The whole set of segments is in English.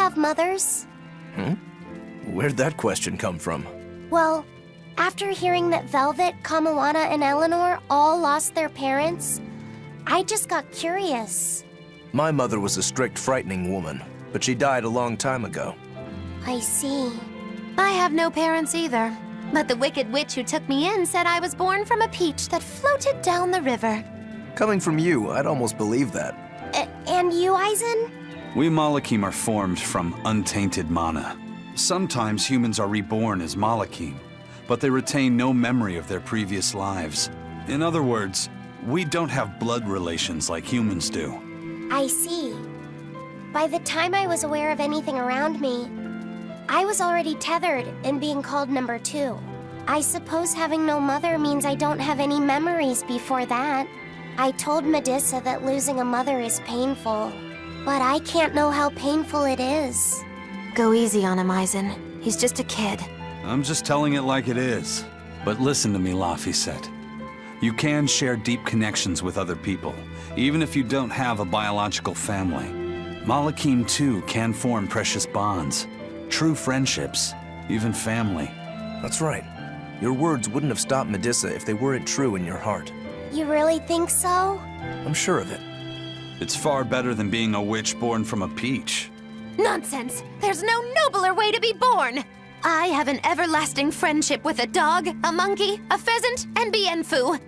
have mothers? Where'd that question come from? Well, after hearing that Velvet, Kamawana, and Eleanor all lost their parents, I just got curious. My mother was a strict, frightening woman, but she died a long time ago. I see. I have no parents either, but the wicked witch who took me in said I was born from a peach that floated down the river. Coming from you, I'd almost believe that. And you, Aizen? We Malakim are formed from untainted mana. Sometimes humans are reborn as Malakim, but they retain no memory of their previous lives. In other words, we don't have blood relations like humans do. I see. By the time I was aware of anything around me, I was already tethered and being called number 2. I suppose having no mother means I don't have any memories before that. I told Medusa that losing a mother is painful, but I can't know how painful it is. Go easy on him, Aizen. He's just a kid. I'm just telling it like it is. But listen to me, Laphicet. You can share deep connections with other people, even if you don't have a biological family. Malakim, too, can form precious bonds, true friendships, even family. That's right. Your words wouldn't have stopped Medusa if they weren't true in your heart. You really think so? I'm sure of it. It's far better than being a witch born from a peach. Nonsense! There's no nobler way to be born! I have an everlasting friendship with a dog, a monkey, a pheasant, and Bienfu.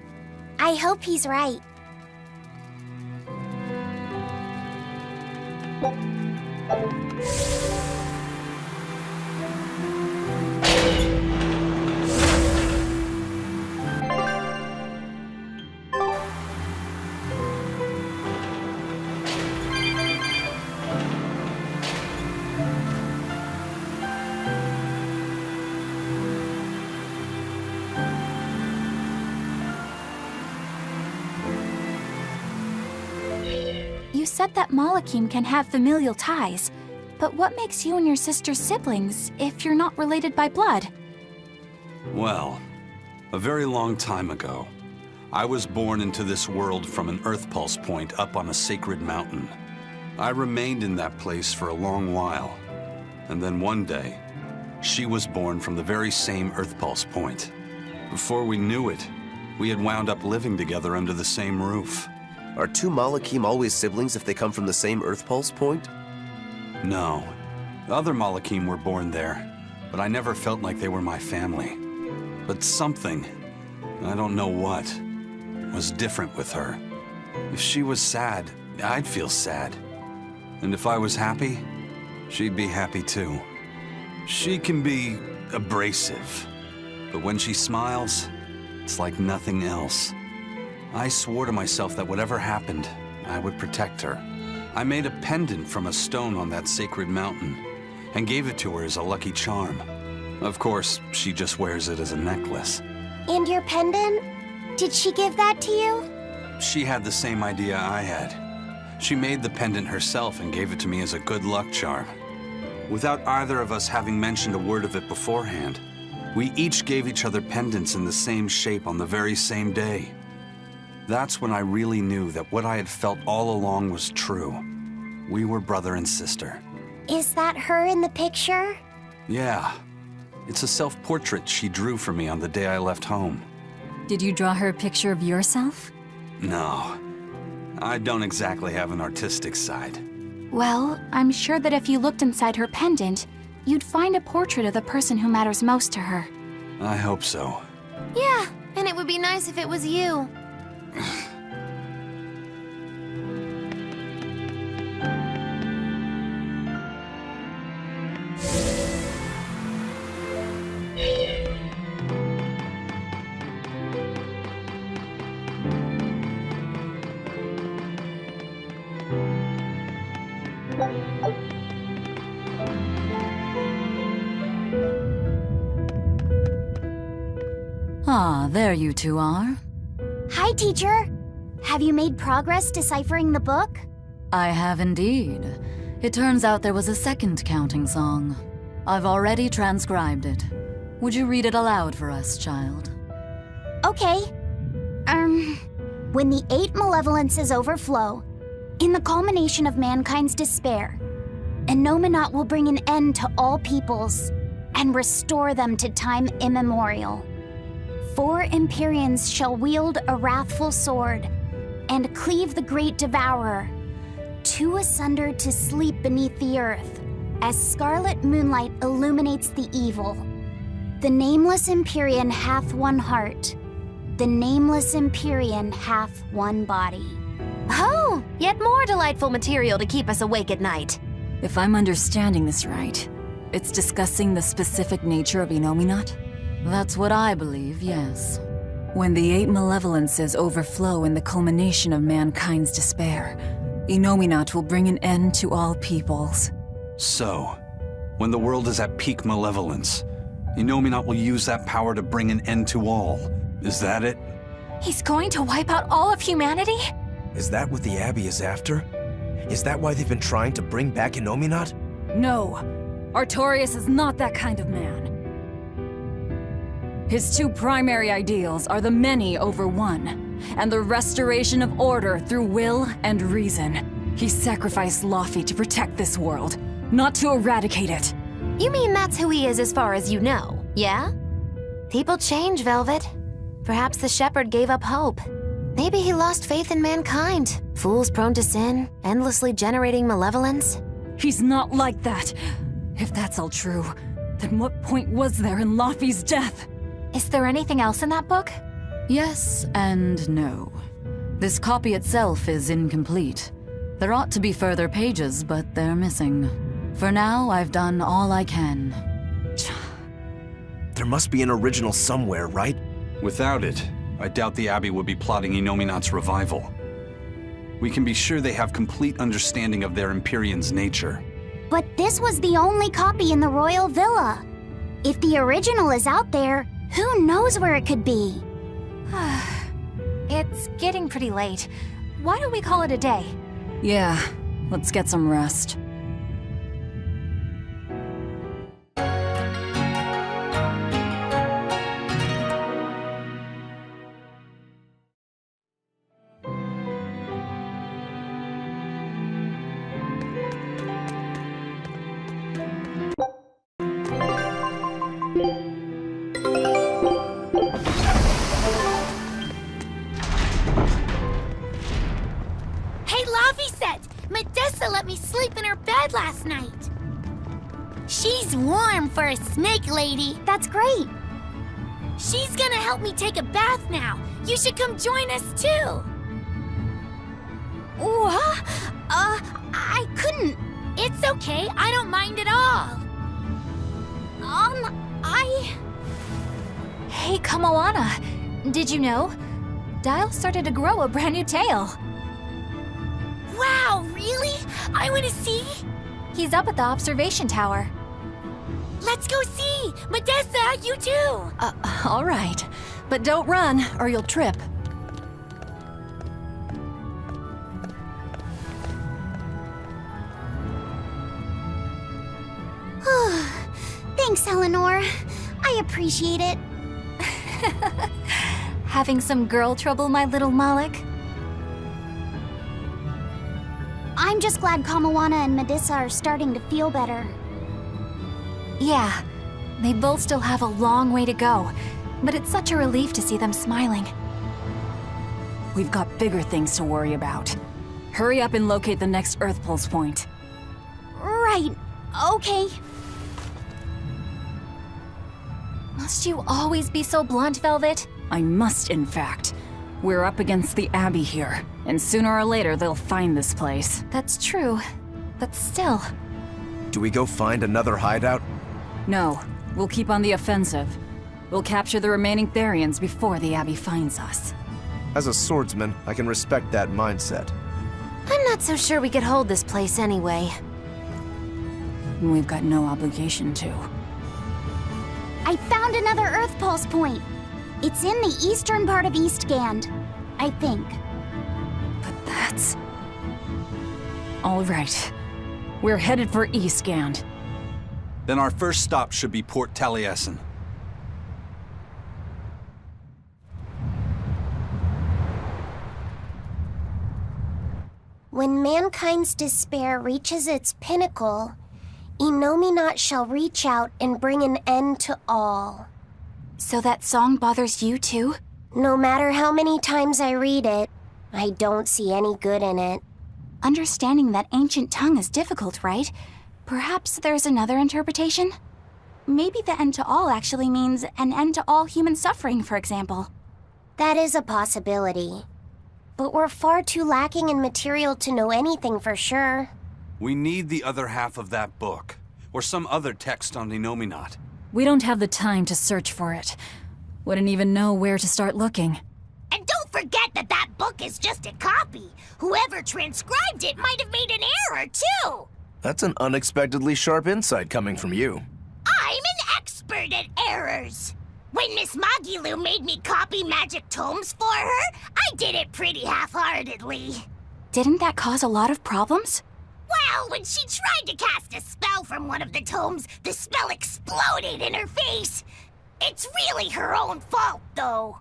I hope he's right. You said that Malakim can have familial ties, but what makes you and your sister siblings if you're not related by blood? Well, a very long time ago, I was born into this world from an Earth Pulse point up on a sacred mountain. I remained in that place for a long while, and then one day, she was born from the very same Earth Pulse point. Before we knew it, we had wound up living together under the same roof. Are two Malakim always siblings if they come from the same Earth Pulse point? No. Other Malakim were born there, but I never felt like they were my family. But something, I don't know what, was different with her. If she was sad, I'd feel sad. And if I was happy, she'd be happy too. She can be abrasive, but when she smiles, it's like nothing else. I swore to myself that whatever happened, I would protect her. I made a pendant from a stone on that sacred mountain and gave it to her as a lucky charm. Of course, she just wears it as a necklace. And your pendant? Did she give that to you? She had the same idea I had. She made the pendant herself and gave it to me as a good luck charm. Without either of us having mentioned a word of it beforehand, we each gave each other pendants in the same shape on the very same day. That's when I really knew that what I had felt all along was true. We were brother and sister. Is that her in the picture? Yeah. It's a self-portrait she drew for me on the day I left home. Did you draw her a picture of yourself? No. I don't exactly have an artistic side. Well, I'm sure that if you looked inside her pendant, you'd find a portrait of the person who matters most to her. I hope so. Yeah, and it would be nice if it was you. Ah, there you two are. Hi, teacher. Have you made progress deciphering the book? I have indeed. It turns out there was a second counting song. I've already transcribed it. Would you read it aloud for us, child? Okay. When the 8 malevolences overflow, in the culmination of mankind's despair, Innominat will bring an end to all peoples and restore them to time immemorial. 4 Empyreans shall wield a wrathful sword and cleave the great devourer, 2 asunder to sleep beneath the earth, as scarlet moonlight illuminates the evil. The nameless Empyrean hath one heart. The nameless Empyrean hath one body. Oh, yet more delightful material to keep us awake at night. If I'm understanding this right, it's discussing the specific nature of Innominat? That's what I believe, yes. When the 8 malevolences overflow in the culmination of mankind's despair, Innominat will bring an end to all peoples. So, when the world is at peak malevolence, Innominat will use that power to bring an end to all. Is that it? He's going to wipe out all of humanity? Is that what the Abbey is after? Is that why they've been trying to bring back Innominat? No, Artorias is not that kind of man. His 2 primary ideals are the many over one, and the restoration of order through will and reason. He sacrificed Laufey to protect this world, not to eradicate it. You mean that's who he is as far as you know, yeah? People change, Velvet. Perhaps the shepherd gave up hope. Maybe he lost faith in mankind. Fools prone to sin, endlessly generating malevolence. He's not like that. If that's all true, then what point was there in Laufey's death? Is there anything else in that book? Yes and no. This copy itself is incomplete. There ought to be further pages, but they're missing. For now, I've done all I can. There must be an original somewhere, right? Without it, I doubt the Abbey would be plotting Innominat's revival. We can be sure they have complete understanding of their Empyrean's nature. But this was the only copy in the royal villa. If the original is out there, who knows where it could be? It's getting pretty late. Why don't we call it a day? Yeah, let's get some rest. Medissa let me sleep in her bed last night. She's warm for a snake lady. That's great. She's gonna help me take a bath now. You should come join us too. What? I couldn't. It's okay. I don't mind at all. Hey, Kamoana. Did you know? Dial started to grow a brand new tail. Wow, really? I want to see. He's up at the observation tower. Let's go see. Medissa, you too. All right. But don't run, or you'll trip. Thanks, Eleanor. I appreciate it. Having some girl trouble, my little Malik? I'm just glad Kamoana and Medissa are starting to feel better. Yeah, they both still have a long way to go, but it's such a relief to see them smiling. We've got bigger things to worry about. Hurry up and locate the next Earth Pulse point. Right. Okay. Must you always be so blunt, Velvet? I must, in fact. We're up against the Abbey here, and sooner or later they'll find this place. That's true, but still. Do we go find another hideout? No, we'll keep on the offensive. We'll capture the remaining Therians before the Abbey finds us. As a swordsman, I can respect that mindset. I'm not so sure we could hold this place anyway. We've got no obligation to. I found another Earth Pulse point. It's in the eastern part of Eastgand, I think. But that's... All right. We're headed for Eastgand. Then our first stop should be Port Taliesin. When mankind's despair reaches its pinnacle, Innominat shall reach out and bring an end to all. So that song bothers you too? No matter how many times I read it, I don't see any good in it. Understanding that ancient tongue is difficult, right? Perhaps there's another interpretation? Maybe the end to all actually means an end to all human suffering, for example. That is a possibility. But we're far too lacking in material to know anything for sure. We need the other half of that book, or some other text on Innominat. We don't have the time to search for it. Wouldn't even know where to start looking. And don't forget that that book is just a copy. Whoever transcribed it might have made an error, too. That's an unexpectedly sharp insight coming from you. I'm an expert at errors. When Miss Magilu made me copy magic tomes for her, I did it pretty half-heartedly. Didn't that cause a lot of problems? Well, when she tried to cast a spell from one of the tomes, the spell exploded in her face. It's really her own fault, though.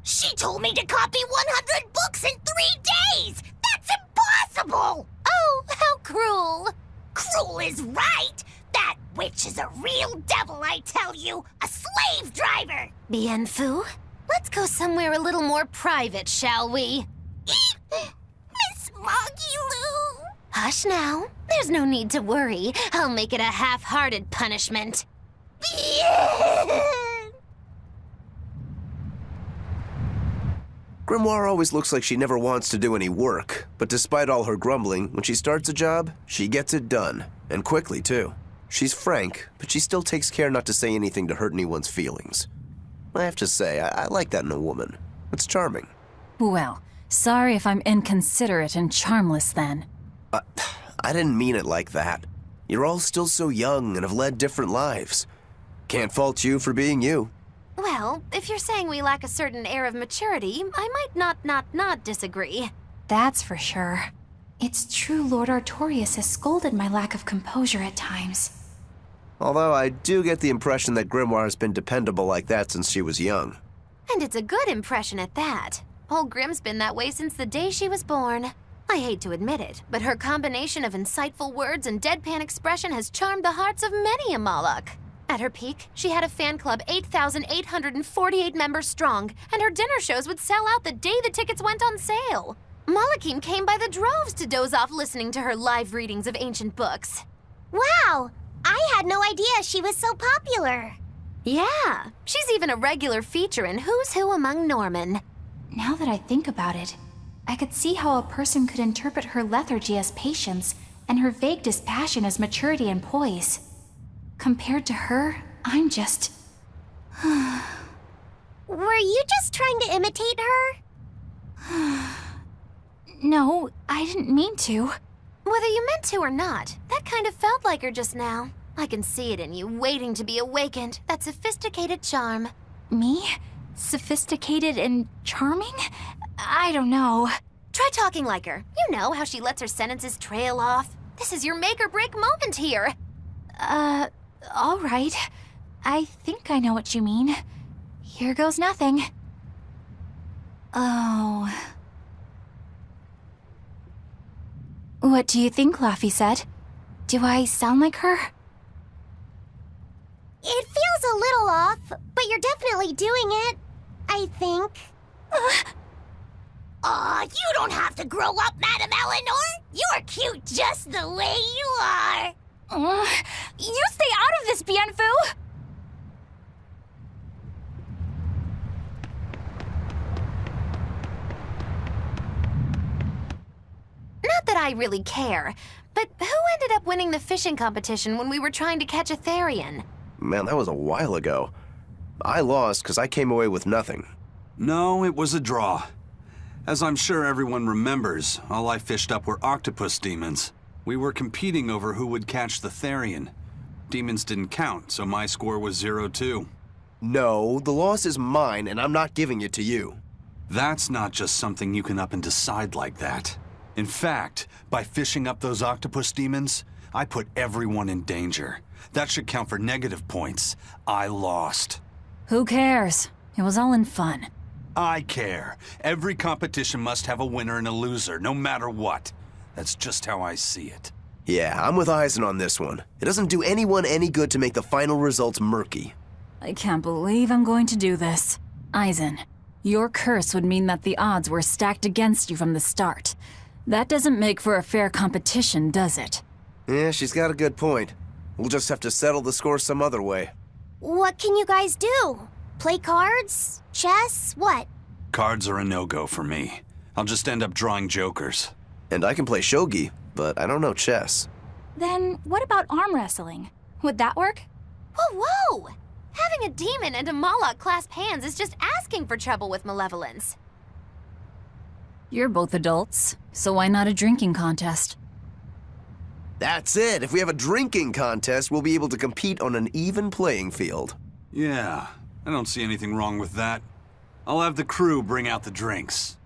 She told me to copy 100 books in 3 days! That's impossible! Oh, how cruel! Cruel is right! That witch is a real devil, I tell you! A slave driver! Bien Phu, let's go somewhere a little more private, shall we? Miss Magilu! Hush now. There's no need to worry. I'll make it a half-hearted punishment. Grimoire always looks like she never wants to do any work, but despite all her grumbling, when she starts a job, she gets it done. And quickly, too. She's frank, but she still takes care not to say anything to hurt anyone's feelings. I have to say, I like that in a woman. It's charming. Well, sorry if I'm inconsiderate and charmless then. I didn't mean it like that. You're all still so young and have led different lives. Can't fault you for being you. Well, if you're saying we lack a certain air of maturity, I might not disagree. That's for sure. It's true Lord Artorius has scolded my lack of composure at times. Although I do get the impression that Grimoire has been dependable like that since she was young. And it's a good impression at that. Old Grim's been that way since the day she was born. I hate to admit it, but her combination of insightful words and deadpan expression has charmed the hearts of many a Moloch. At her peak, she had a fan club 8,848 members strong, and her dinner shows would sell out the day the tickets went on sale. Molochim came by the droves to doze off listening to her live readings of ancient books. Wow! I had no idea she was so popular. Yeah, she's even a regular feature in Who's Who Among Norman. Now that I think about it, I could see how a person could interpret her lethargy as patience and her vague dispassion as maturity and poise. Compared to her, I'm just... Were you just trying to imitate her? No, I didn't mean to. Whether you meant to or not, that kind of felt like her just now. I can see it in you, waiting to be awakened, that sophisticated charm. Me? Sophisticated and charming? I don't know. Try talking like her. You know how she lets her sentences trail off. This is your make-or-break moment here. All right. I think I know what you mean. Here goes nothing. Oh. What do you think, Laphicet? Do I sound like her? It feels a little off, but you're definitely doing it. I think. Aw, you don't have to grow up, Madam Eleanor. You're cute just the way you are. You stay out of this, Bien Phu! Not that I really care, but who ended up winning the fishing competition when we were trying to catch a Therian? Man, that was a while ago. I lost because I came away with nothing. No, it was a draw. As I'm sure everyone remembers, all I fished up were octopus demons. We were competing over who would catch the Therian. Demons didn't count, so my score was 0-2. No, the loss is mine, and I'm not giving it to you. That's not just something you can up and decide like that. In fact, by fishing up those octopus demons, I put everyone in danger. That should count for negative points. I lost. Who cares? It was all in fun. I care. Every competition must have a winner and a loser, no matter what. That's just how I see it. Yeah, I'm with Eisen on this one. It doesn't do anyone any good to make the final results murky. I can't believe I'm going to do this. Eisen, your curse would mean that the odds were stacked against you from the start. That doesn't make for a fair competition, does it? Yeah, she's got a good point. We'll just have to settle the score some other way. What can you guys do? Play cards? Chess? What? Cards are a no-go for me. I'll just end up drawing jokers. And I can play shogi, but I don't know chess. Then what about arm wrestling? Would that work? Whoa, whoa! Having a demon and a Moloch clasp hands is just asking for trouble with malevolence. You're both adults, so why not a drinking contest? That's it! If we have a drinking contest, we'll be able to compete on an even playing field. Yeah, I don't see anything wrong with that. I'll have the crew bring out the drinks.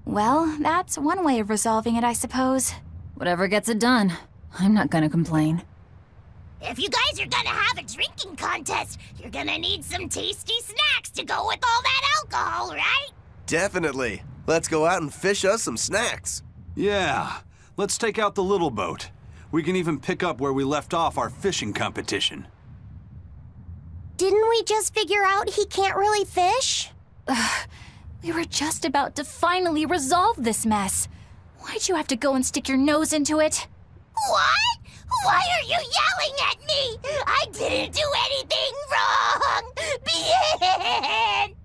Well, that's one way of resolving it, I suppose. Whatever gets it done. I'm not gonna complain. If you guys are gonna have a drinking contest, you're gonna need some tasty snacks to go with all that alcohol, right? Definitely. Let's go out and fish us some snacks. Yeah, let's take out the little boat. We can even pick up where we left off our fishing competition. Didn't we just figure out he can't really fish? We were just about to finally resolve this mess. Why'd you have to go and stick your nose into it? What? Why are you yelling at me? I didn't do anything wrong! Bien!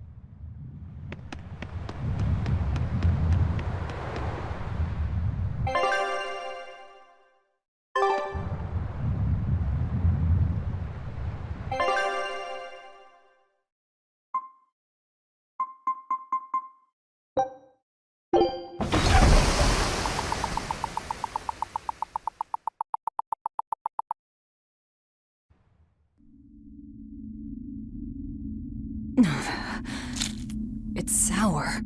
It's sour.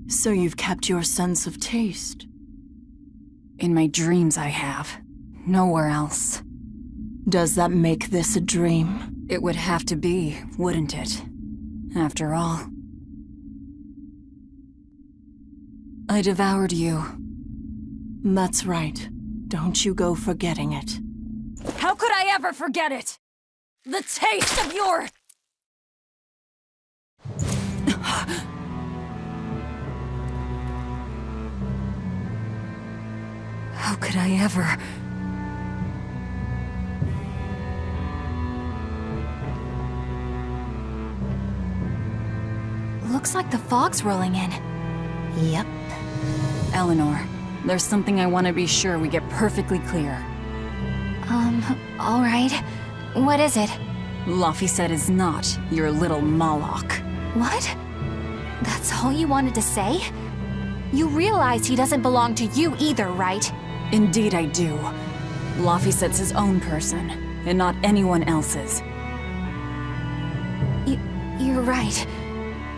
So you've kept your sense of taste? In my dreams I have. Nowhere else. Does that make this a dream? It would have to be, wouldn't it? After all. I devoured you. That's right. Don't you go forgetting it. How could I ever forget it? The taste of your... How could I ever... Looks like the fog's rolling in. Yep. Eleanor, there's something I want to be sure we get perfectly clear. All right. What is it? Laphicet is not your little Moloch. What? That's all you wanted to say? You realize he doesn't belong to you either, right? Indeed I do. Laphicet's his own person, and not anyone else's. You're right.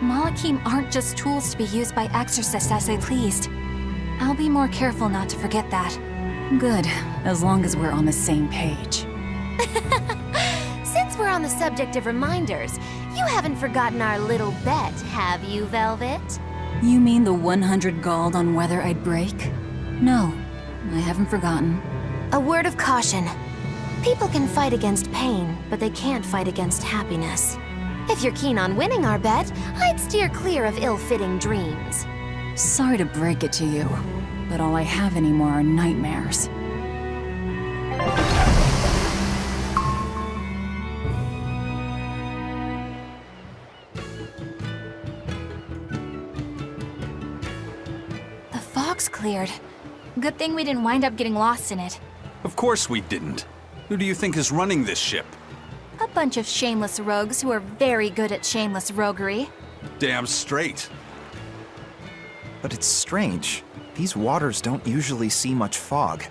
Malachim aren't just tools to be used by exorcists as they pleased. I'll be more careful not to forget that. Good, as long as we're on the same page. Since we're on the subject of reminders, you haven't forgotten our little bet, have you, Velvet? You mean the 100 gold on whether I'd break? No, I haven't forgotten. A word of caution. People can fight against pain, but they can't fight against happiness. If you're keen on winning our bet, I'd steer clear of ill-fitting dreams. Sorry to break it to you, but all I have anymore are nightmares. The fog's cleared. Good thing we didn't wind up getting lost in it. Of course we didn't. Who do you think is running this ship? A bunch of shameless rogues who are very good at shameless roguery. Damn straight. But it's strange. These waters don't usually see much fog.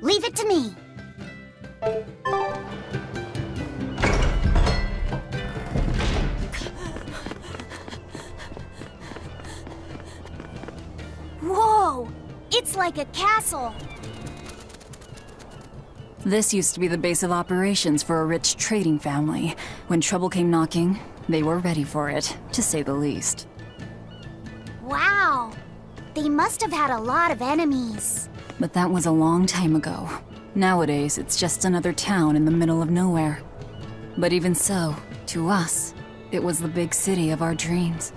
Leave it to me. Whoa! It's like a castle. This used to be the base of operations for a rich trading family. When trouble came knocking, they were ready for it, to say the least. Wow! They must have had a lot of enemies. But that was a long time ago. Nowadays, it's just another town in the middle of nowhere. But even so, to us, it was the big city of our dreams.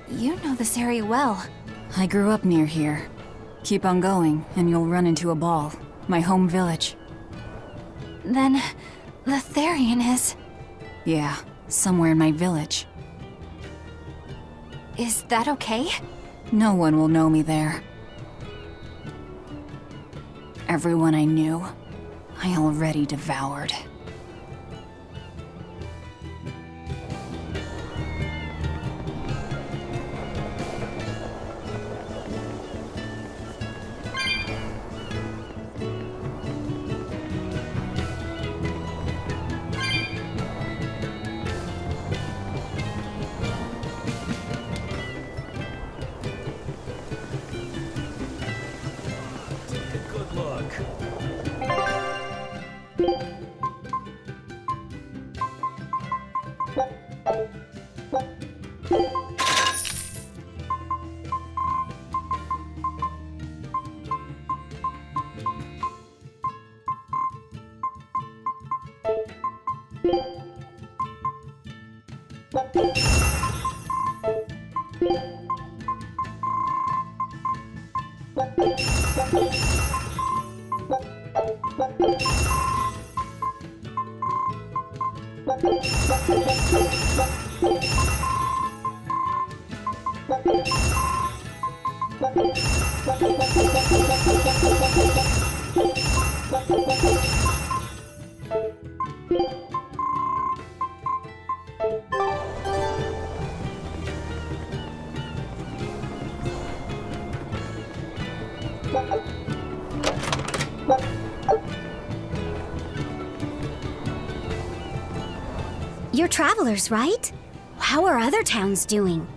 You know this area well. I grew up near here. Keep on going, and you'll run into a ball. My home village. Then, the Therian is... Yeah, somewhere in my village. Is that okay? No one will know me there. Everyone I knew, I already devoured. Good luck. You're travelers, right? How are other towns doing?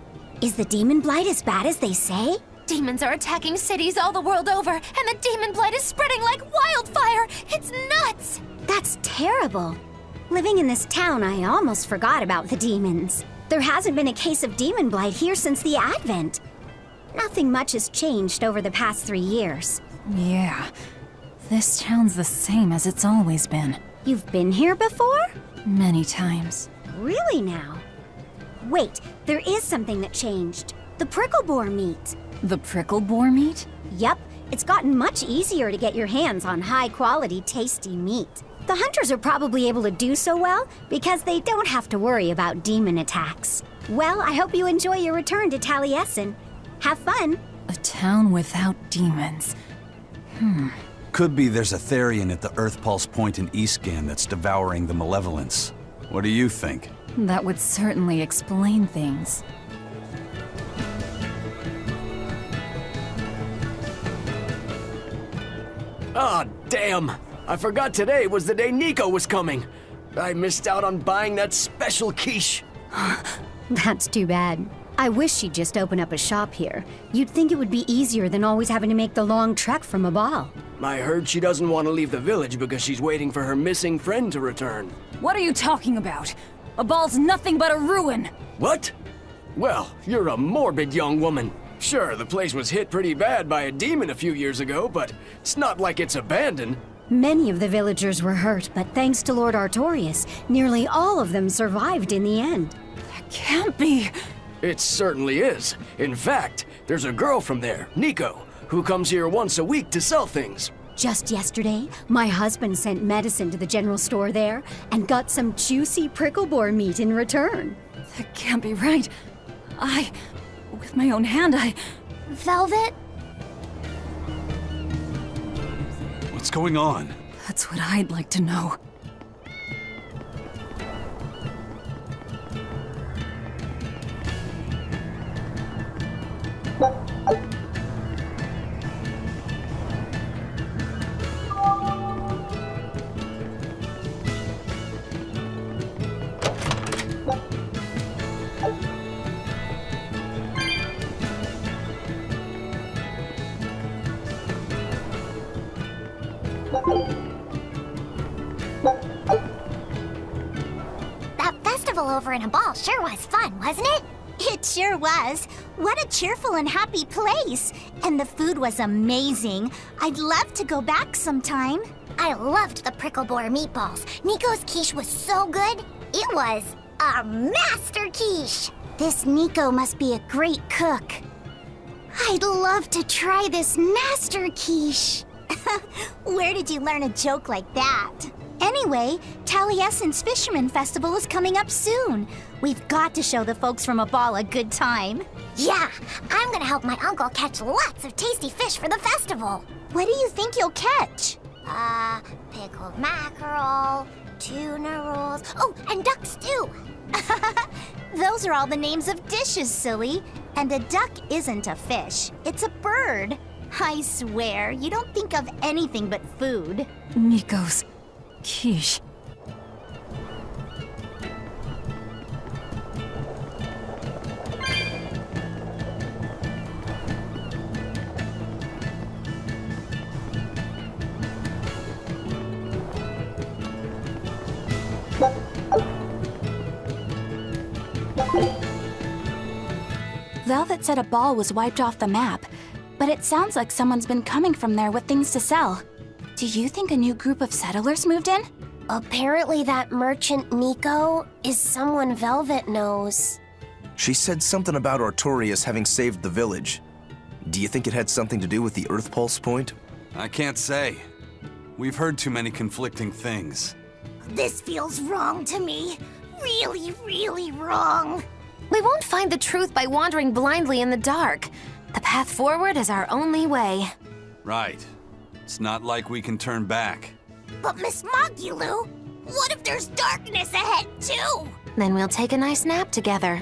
Is the demon blight as bad as they say? Demons are attacking cities all the world over, and the demon blight is spreading like wildfire! It's nuts! That's terrible. Living in this town, I almost forgot about the demons. There hasn't been a case of demon blight here since the Advent. Nothing much has changed over the past 3 years. Yeah, this town's the same as it's always been. You've been here before? Many times. Really now? Wait, there is something that changed. The prickle boar meat. The prickle boar meat? Yep, it's gotten much easier to get your hands on high-quality, tasty meat. The hunters are probably able to do so well because they don't have to worry about demon attacks. Well, I hope you enjoy your return to Taliesin. Have fun. A town without demons. Could be there's a Therian at the Earth Pulse Point in Eastgan that's devouring the malevolence. What do you think? That would certainly explain things. Ah, damn! I forgot today was the day Nico was coming. I missed out on buying that special quiche. That's too bad. I wish she'd just open up a shop here. You'd think it would be easier than always having to make the long trek from a ball. I heard she doesn't want to leave the village because she's waiting for her missing friend to return. What are you talking about? A ball's nothing but a ruin! What? Well, you're a morbid young woman. Sure, the place was hit pretty bad by a demon a few years ago, but it's not like it's abandoned. Many of the villagers were hurt, but thanks to Lord Artorius, nearly all of them survived in the end. That can't be! It certainly is. In fact, there's a girl from there, Nico, who comes here once a week to sell things. Just yesterday, my husband sent medicine to the general store there and got some juicy prickle boar meat in return. That can't be right. With my own hand, Velvet? What's going on? That's what I'd like to know. That festival over in a ball sure was fun, wasn't it? It sure was. What a cheerful and happy place. And the food was amazing. I'd love to go back sometime. I loved the prickle boar meatballs. Nico's quiche was so good. It was a master quiche. This Nico must be a great cook. I'd love to try this master quiche. Where did you learn a joke like that? Anyway, Taliesin's Fisherman Festival is coming up soon. We've got to show the folks from Abal a good time. Yeah, I'm gonna help my uncle catch lots of tasty fish for the festival. What do you think you'll catch? Pickled mackerel, tuna rolls, oh, and duck stew. Those are all the names of dishes, silly. And a duck isn't a fish, it's a bird. I swear, you don't think of anything but food. Nico's quiche. Velvet said a ball was wiped off the map, but it sounds like someone's been coming from there with things to sell. Do you think a new group of settlers moved in? Apparently that merchant Nico is someone Velvet knows. She said something about Artorias having saved the village. Do you think it had something to do with the Earth Pulse point? I can't say. We've heard too many conflicting things. This feels wrong to me. Really, really wrong. We won't find the truth by wandering blindly in the dark. The path forward is our only way. Right. It's not like we can turn back. But Miss Mogulu, what if there's darkness ahead too? Then we'll take a nice nap together.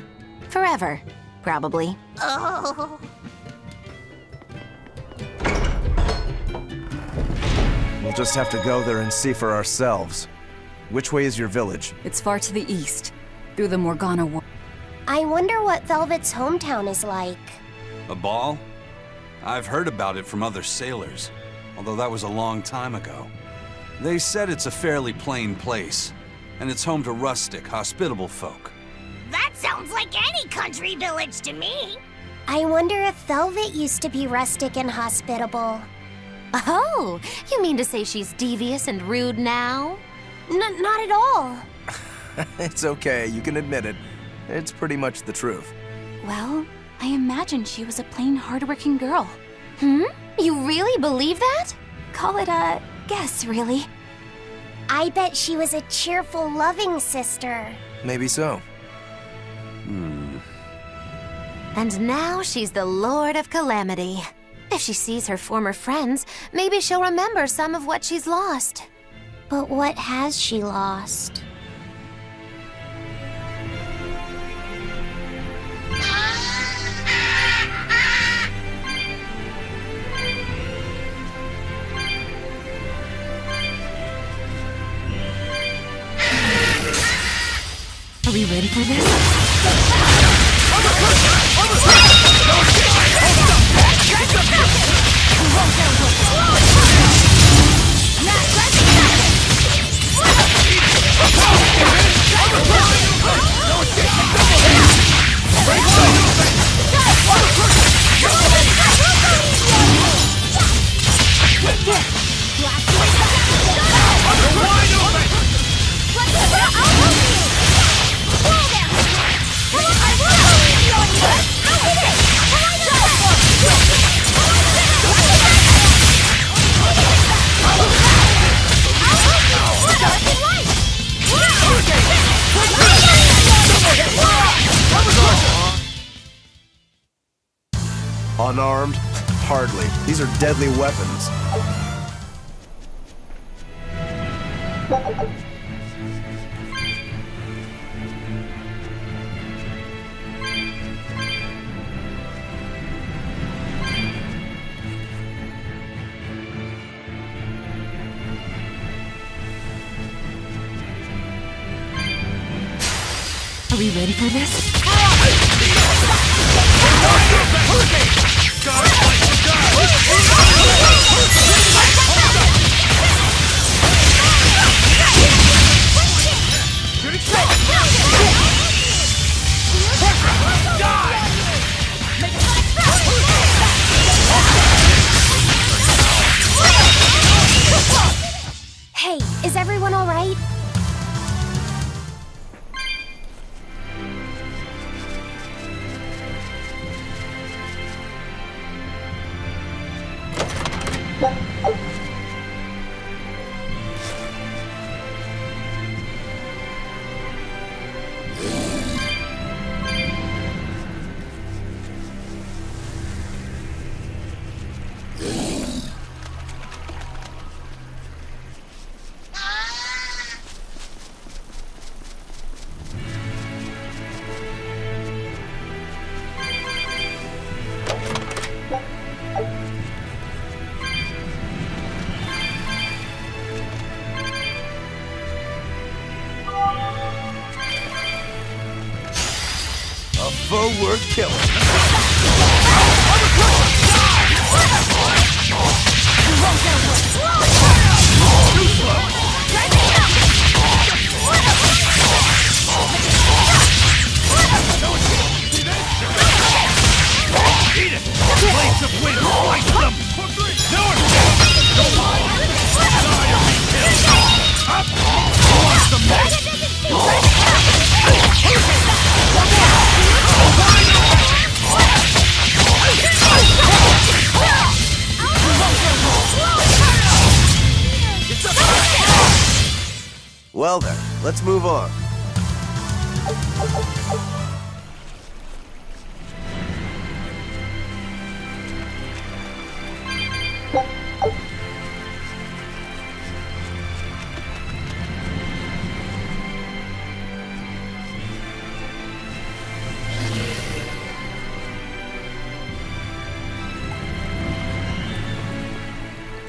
Forever, probably. Oh. We'll just have to go there and see for ourselves. Which way is your village? It's far to the east, through the Morgana War. I wonder what Velvet's hometown is like. A ball? I've heard about it from other sailors, although that was a long time ago. They said it's a fairly plain place, and it's home to rustic, hospitable folk. That sounds like any country village to me. I wonder if Velvet used to be rustic and hospitable. Oh, you mean to say she's devious and rude now? Not at all. It's okay, you can admit it. It's pretty much the truth. Well, I imagine she was a plain, hardworking girl. You really believe that? Call it a guess, really. I bet she was a cheerful, loving sister. Maybe so. And now she's the Lord of Calamity. If she sees her former friends, maybe she'll remember some of what she's lost. But what has she lost? Are we ready for this? Unarmed? Hardly. These are deadly weapons. Are we ready for this? everyone all right? A foe worth killing. Well then, let's move on.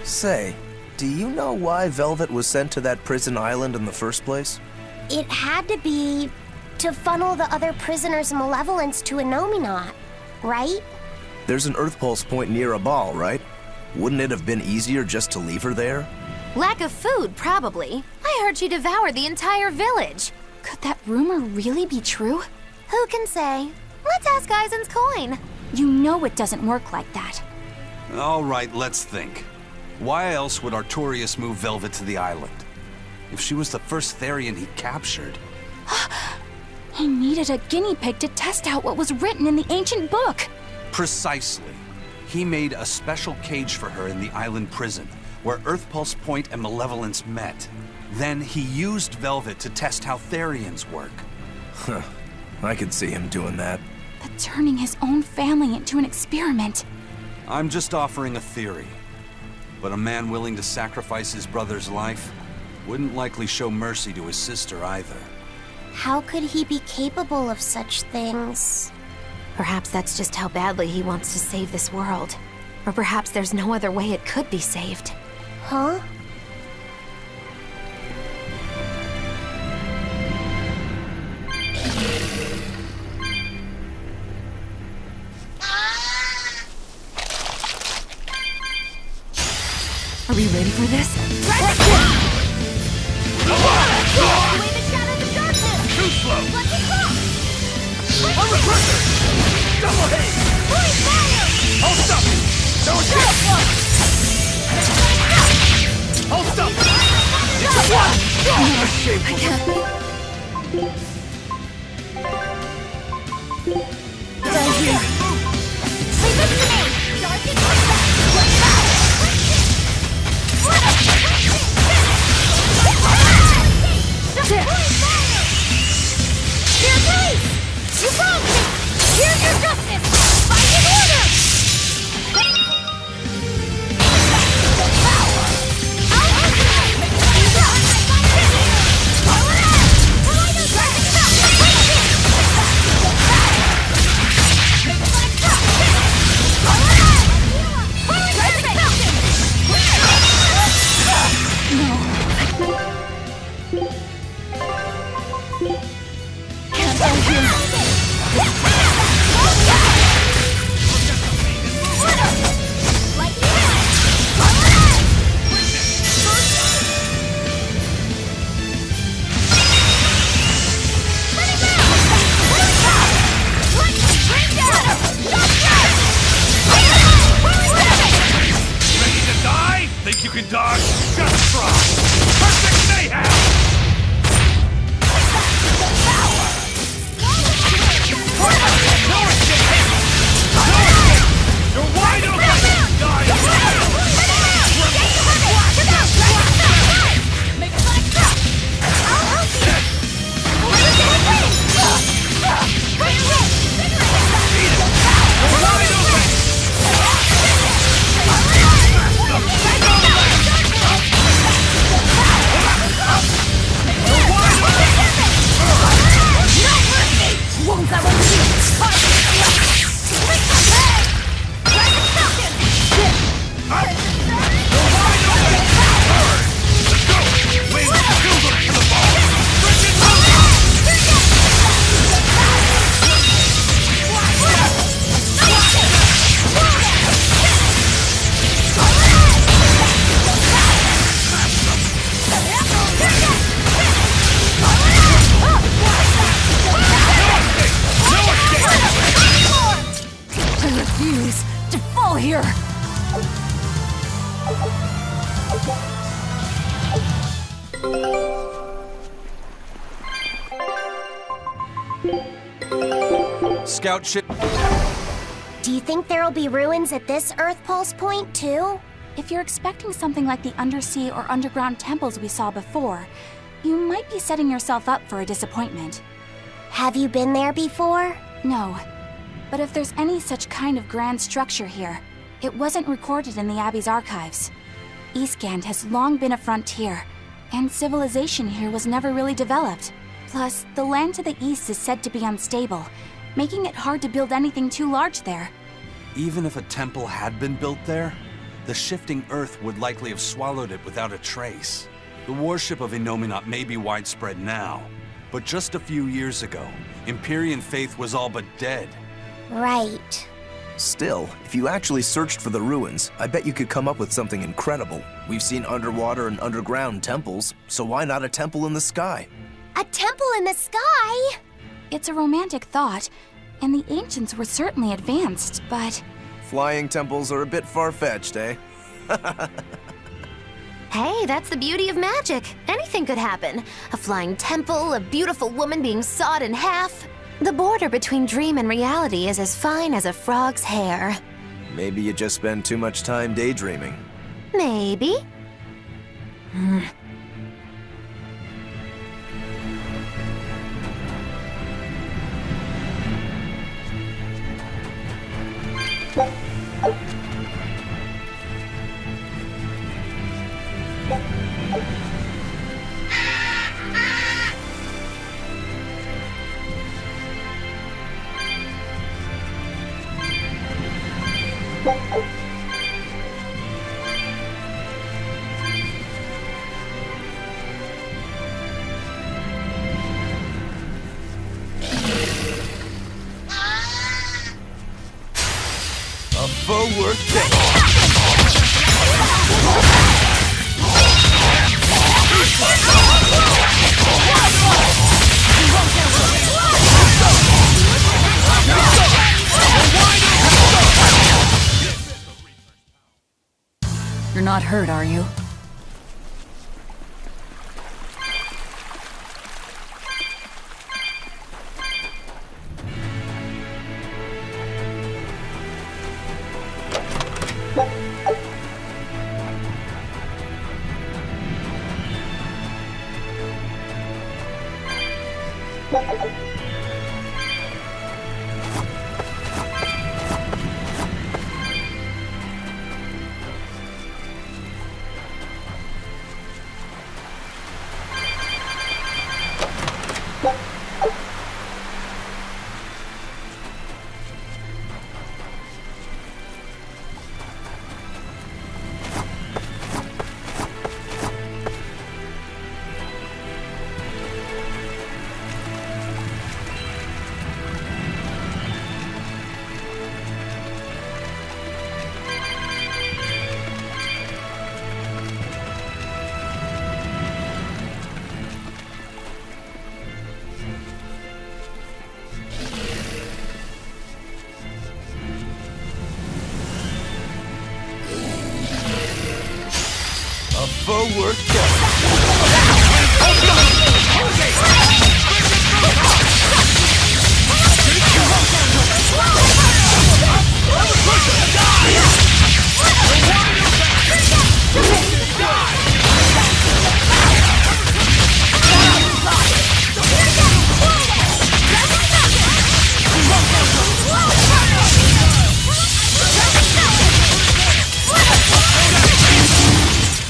Say, do you know why Velvet was sent to that prison island in the first place? It had to be to funnel the other prisoners' malevolence to Innominat, right? There's an Earth Pulse point near a ball, right? Wouldn't it have been easier just to leave her there? Lack of food, probably. I heard she devoured the entire village. Could that rumor really be true? Who can say? Let's ask Eisen's coin. You know it doesn't work like that. All right, let's think. Why else would Artorias move Velvet to the island? If she was the first Therian he captured. He needed a guinea pig to test out what was written in the ancient book. Precisely. He made a special cage for her in the island prison, where Earth Pulse Point and Malevolence met. Then he used Velvet to test how Therians work. Huh. I could see him doing that. But turning his own family into an experiment. I'm just offering a theory. But a man willing to sacrifice his brother's life wouldn't likely show mercy to his sister either. How could he be capable of such things? Perhaps that's just how badly he wants to save this world. Or perhaps there's no other way it could be saved. Huh? Are we ready for this? Too slow! Double haze! Hold up! No escape! Hold up! I can't. Down here! Leave it to me! Dark Here, please! You found me! Here's your justice! Find an order! Power! I'll Scout ship. Do you think there'll be ruins at this Earth Pulse point, too? If you're expecting something like the undersea or underground temples we saw before, you might be setting yourself up for a disappointment. Have you been there before? No. But if there's any such kind of grand structure here, it wasn't recorded in the Abbey's archives. Eastgand has long been a frontier, and civilization here was never really developed. Plus, the land to the east is said to be unstable, making it hard to build anything too large there. Even if a temple had been built there, the shifting earth would likely have swallowed it without a trace. The worship of Innominat may be widespread now, but just a few years ago, Empyrean faith was all but dead. Right. Still, if you actually searched for the ruins, I bet you could come up with something incredible. We've seen underwater and underground temples, so why not a temple in the sky? A temple in the sky? It's a romantic thought, and the ancients were certainly advanced, but... Flying temples are a bit far-fetched, eh? Hey, that's the beauty of magic. Anything could happen. A flying temple, a beautiful woman being sawed in half. The border between dream and reality is as fine as a frog's hair. Maybe you just spend too much time daydreaming. Maybe. A foe worth killing. You're not hurt, are you? A foe worth killing.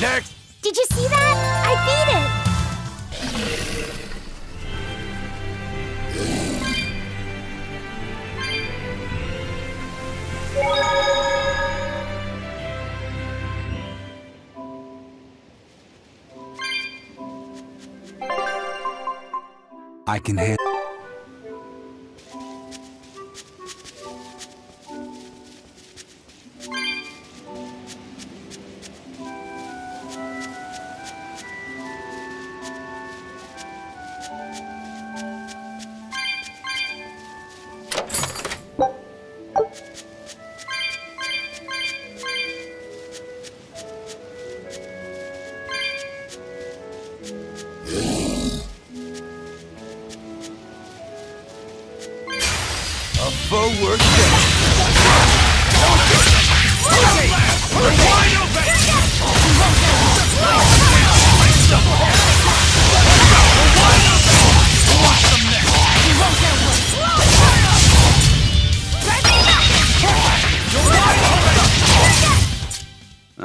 Next! Did you see that? I beat it! I can handle.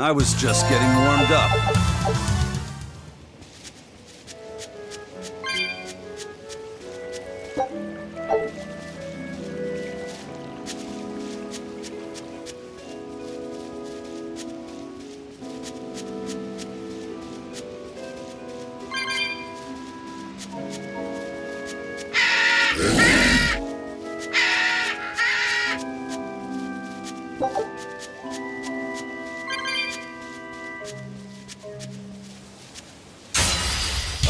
I was just getting warmed up.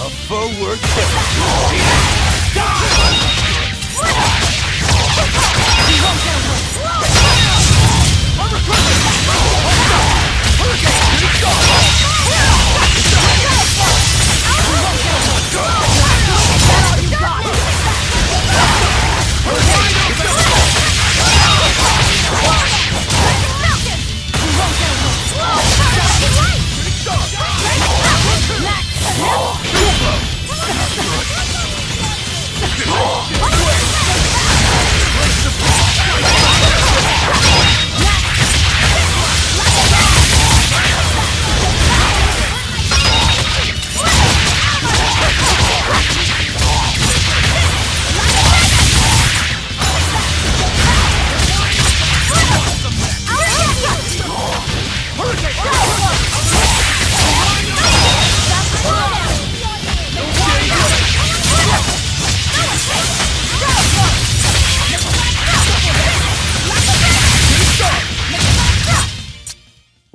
A forward kill.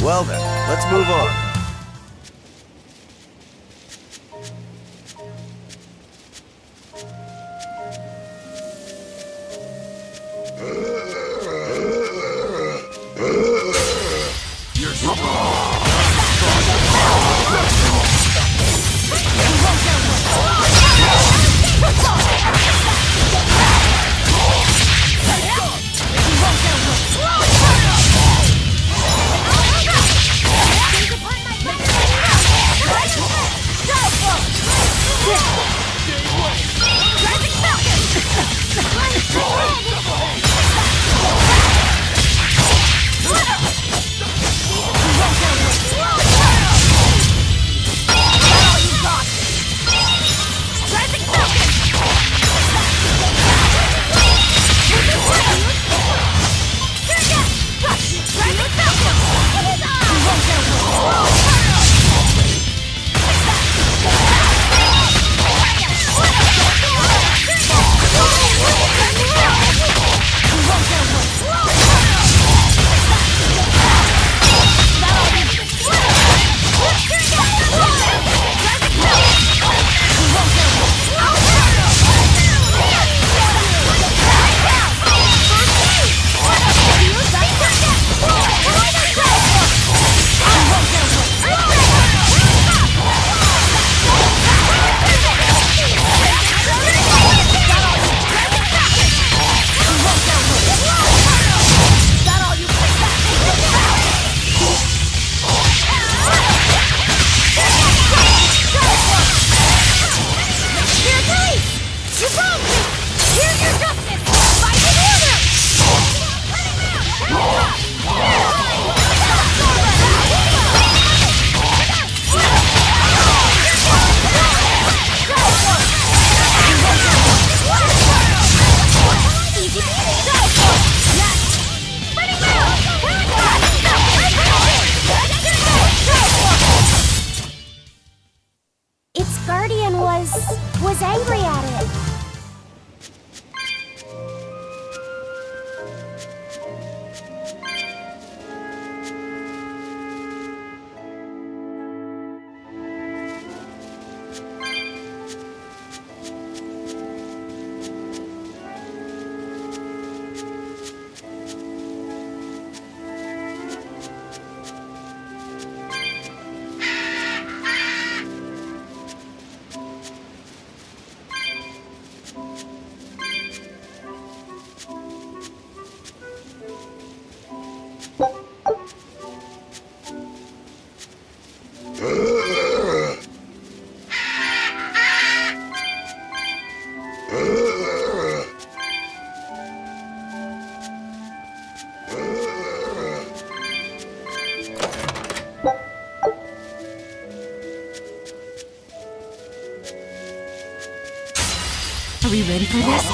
Well then, let's move on. was angry at it. Are we ready for this?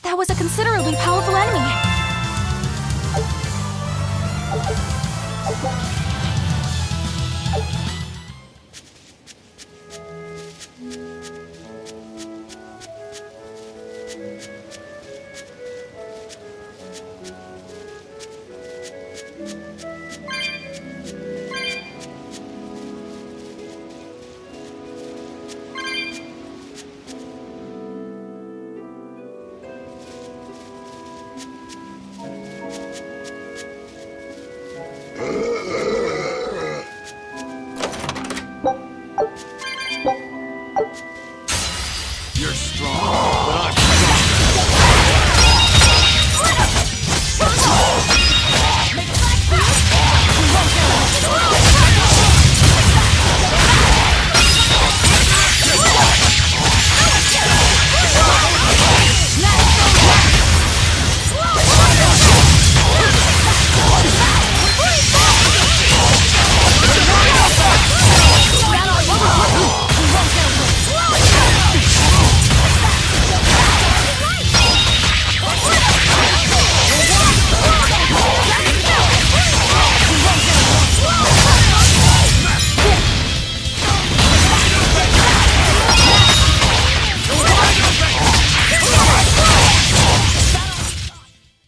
That was a considerably powerful enemy. You're strong, but I'm stronger.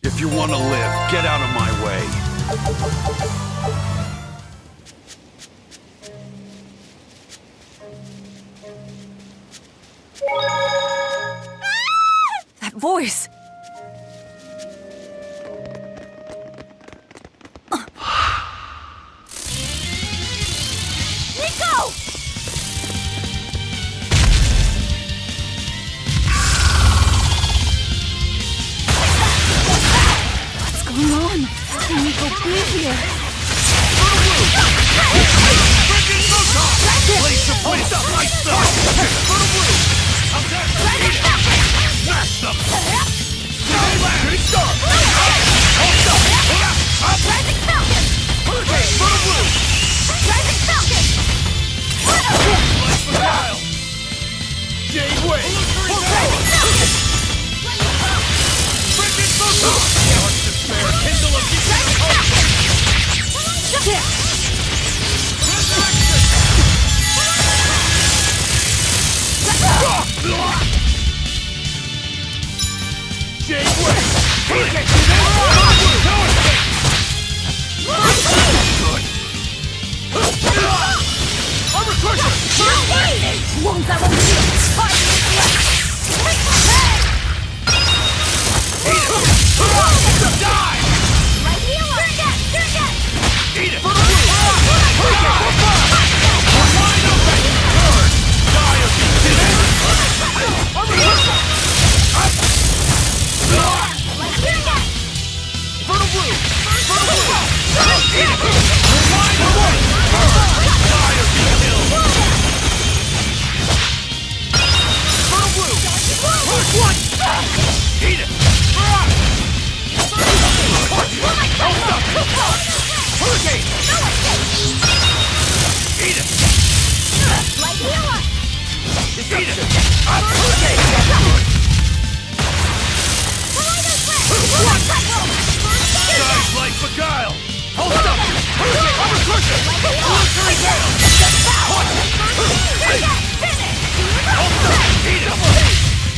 If you want to live, get out of my way. That voice! Nico! What's going on? Can we go be here? Place the place up like stuff! Smash them! Shooting star! Hold up! Rising Falcon! Hurricane! Front blue! Rising Falcon! Lights the dial! Jade Way! Full power! Frickin' photon! Galaxy despair! Kindle of Rising Falcon! Jade Way! Hurricane! Good! Armor crusher! Won't that one Die! Right here! Turn it! Eat it!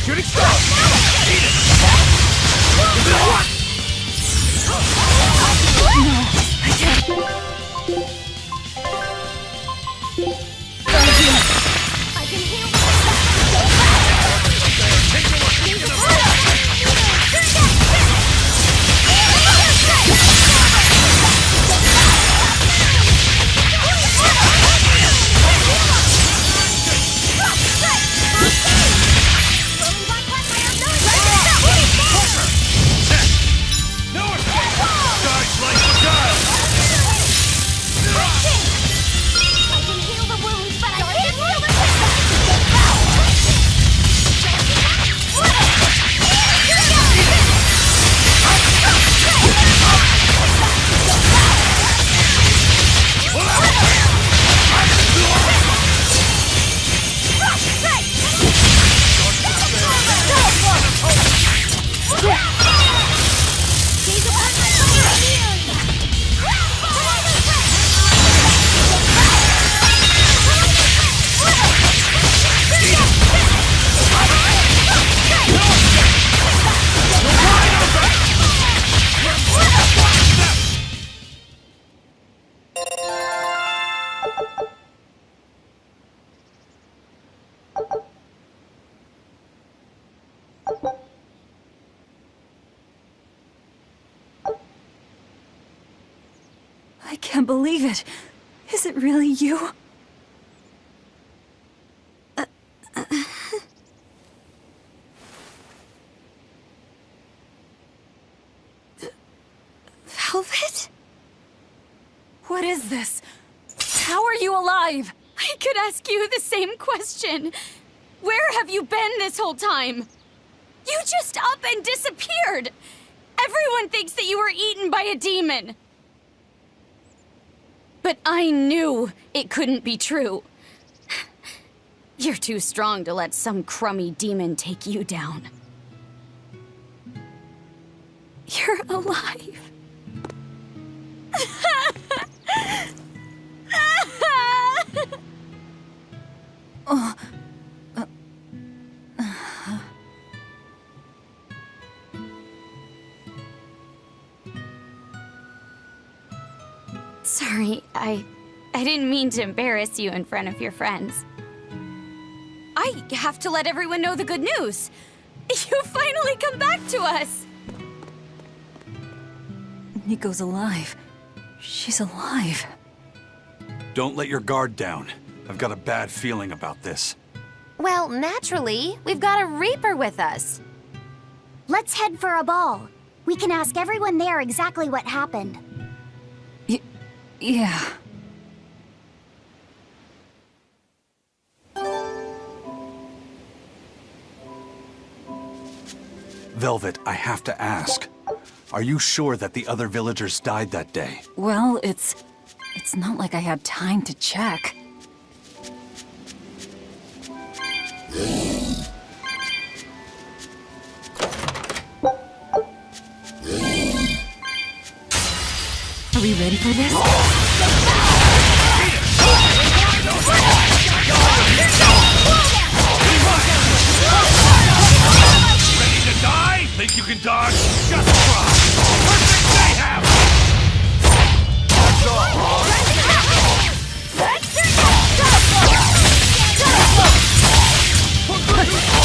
Shooting star! Eat it! I can't. I can heal the wounds, but I can't heal the I can't believe it. Is it really you? Velvet? What is this? How are you alive? I could ask you the same question. Where have you been this whole time? You just up and disappeared. Everyone thinks that you were eaten by a demon. But I knew it couldn't be true. You're too strong to let some crummy demon take you down. You're alive. Sorry, I didn't mean to embarrass you in front of your friends. I have to let everyone know the good news. You finally come back to us! Nico's alive. She's alive. Don't let your guard down. I've got a bad feeling about this. Well, naturally, we've got a Reaper with us. Let's head for a ball. We can ask everyone there exactly what happened. Yeah. Velvet, I have to ask. Are you sure that the other villagers died that day? Well, it's not like I had time to check. Are we ready for this? Ready to die? Think you can dodge? Just try! Perfect mayhem! That's all! You're wide open!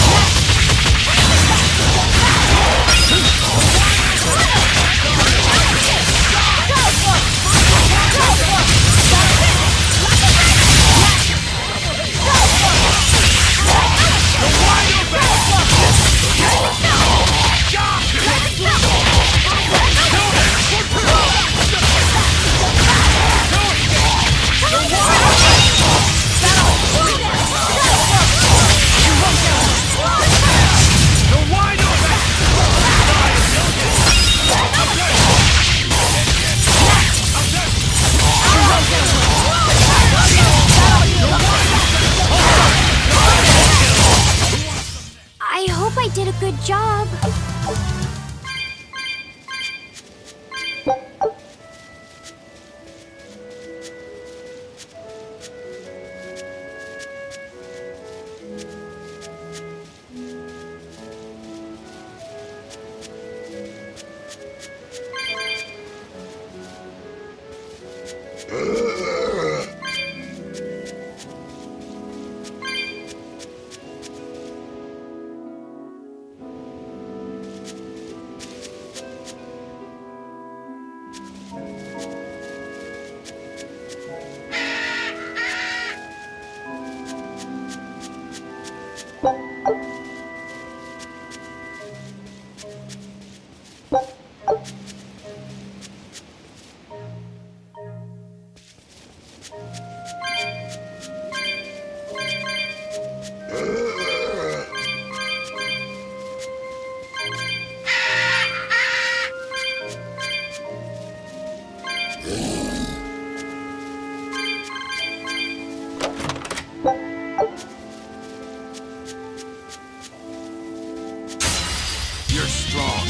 You're strong.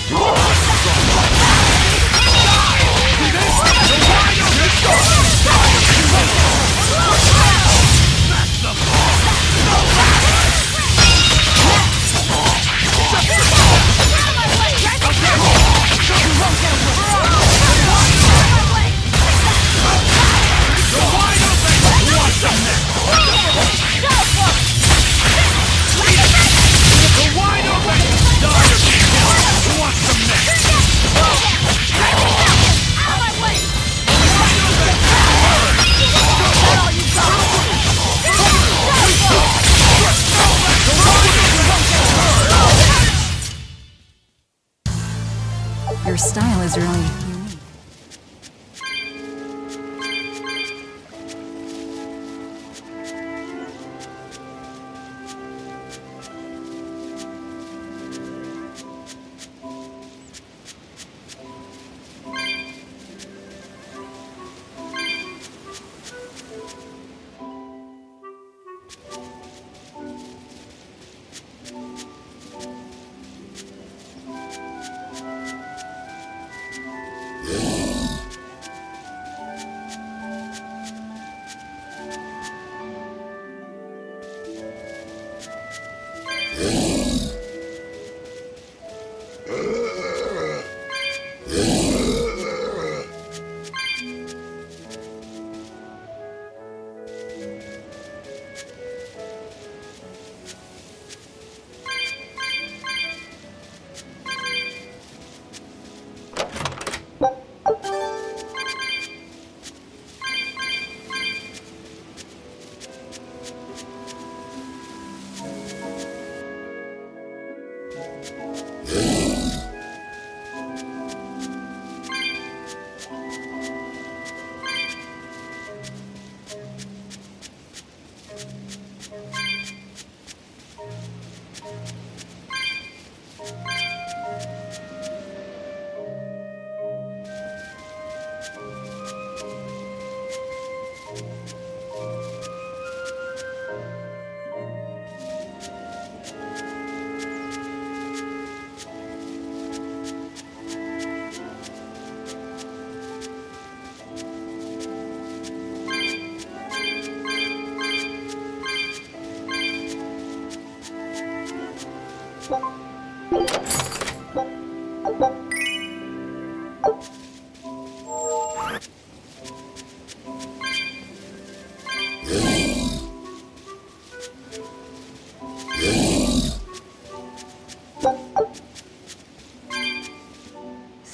Your style is really unique.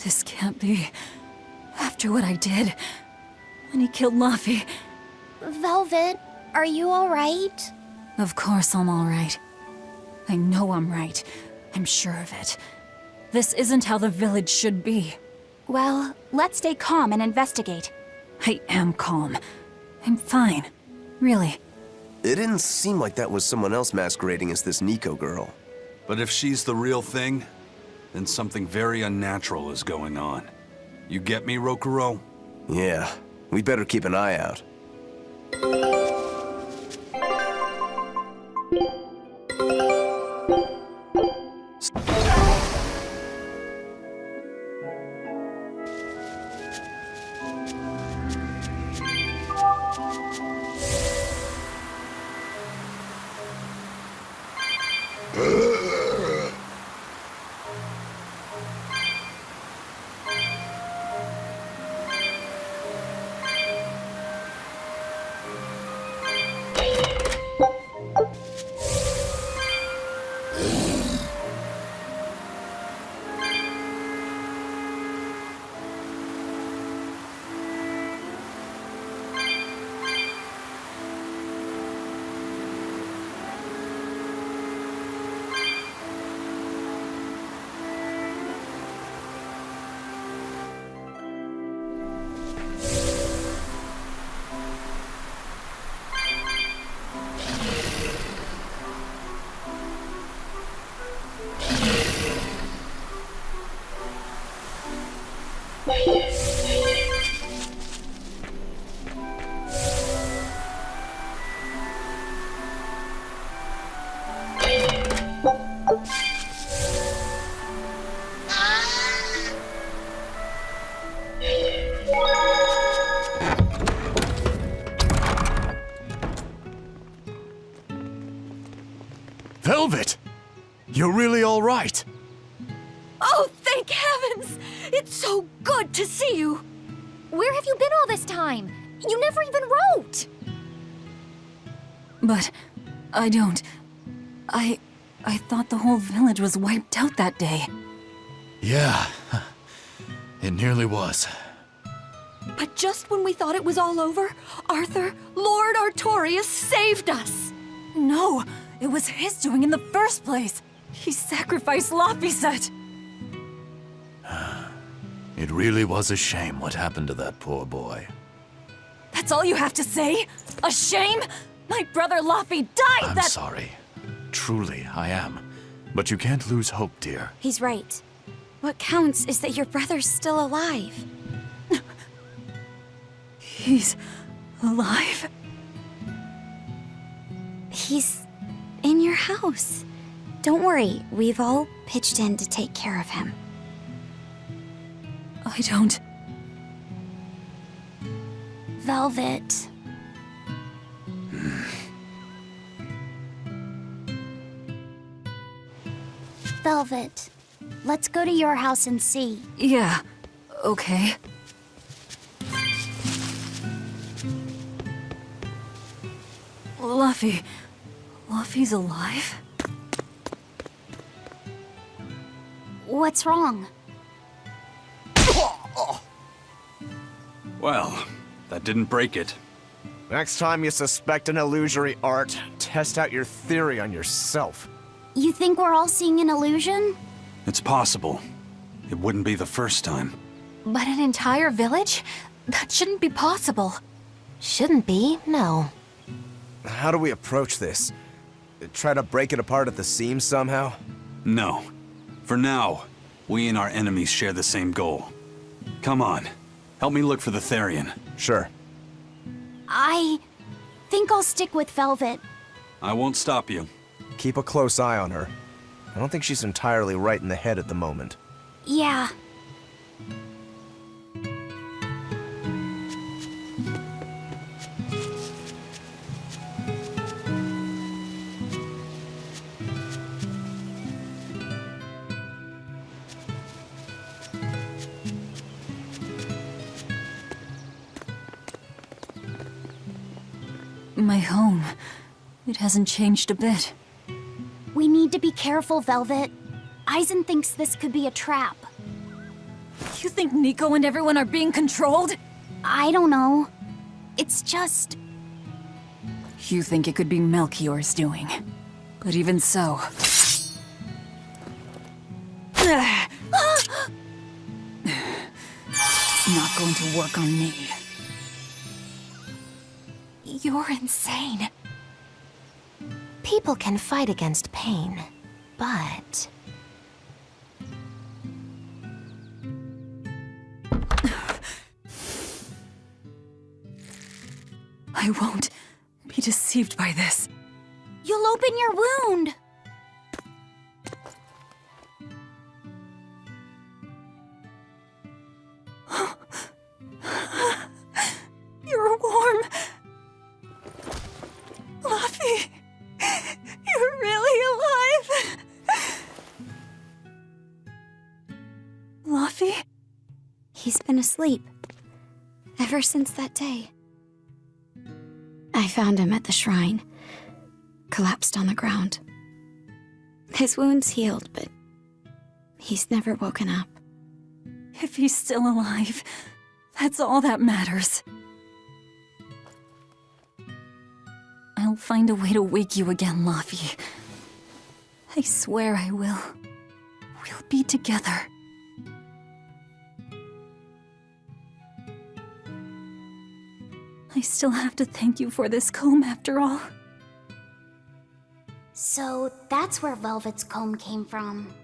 This can't be. After what I did, when he killed Laffy. Velvet, are you alright? Of course I'm alright. I know I'm right. I'm sure of it. This isn't how the village should be. Well, let's stay calm and investigate. I am calm. I'm fine. Really. It didn't seem like that was someone else masquerading as this Nico girl. But if she's the real thing, then something very unnatural is going on. You get me, Rokuro? Yeah, we better keep an eye out. Velvet! You're really all right. Oh, thank heavens! It's so good to see you! Where have you been all this time? You never even wrote! But I don't. I thought the whole village was wiped out that day. Yeah, it nearly was. But just when we thought it was all over, Arthur, Lord Artorias, saved us! No, it was his doing in the first place. He sacrificed Laphicet. It really was a shame what happened to that poor boy. That's all you have to say? A shame? My brother Laphi died I'm sorry. Truly, I am. But you can't lose hope, dear. He's right. What counts is that your brother's still alive. He's alive? He's in your house. Don't worry, we've all pitched in to take care of him. I don't... Velvet. Velvet, let's go to your house and see. Yeah, okay. Luffy. Luffy's alive? What's wrong? Well, that didn't break it. Next time you suspect an illusory art, test out your theory on yourself. You think we're all seeing an illusion? It's possible. It wouldn't be the first time. But an entire village? That shouldn't be possible. Shouldn't be, no. How do we approach this? Try to break it apart at the seams somehow? No. For now, we and our enemies share the same goal. Come on. Help me look for the Therian. Sure. I think I'll stick with Velvet. I won't stop you. Keep a close eye on her. I don't think she's entirely right in the head at the moment. Yeah. My home. It hasn't changed a bit. We need to be careful, Velvet. Aizen thinks this could be a trap. You think Nico and everyone are being controlled? I don't know. It's just... You think it could be Melchior's doing. But even so... It's not going to work on me. You're insane. People can fight against pain, but... I won't be deceived by this. You'll open your wound! You're warm. Luffy, you're really alive. Luffy? He's been asleep. Ever since that day. I found him at the shrine. Collapsed on the ground. His wound's healed, but he's never woken up. If he's still alive, that's all that matters. I'll find a way to wake you again, Luffy. I swear I will. We'll be together. I still have to thank you for this comb after all. So that's where Velvet's comb came from.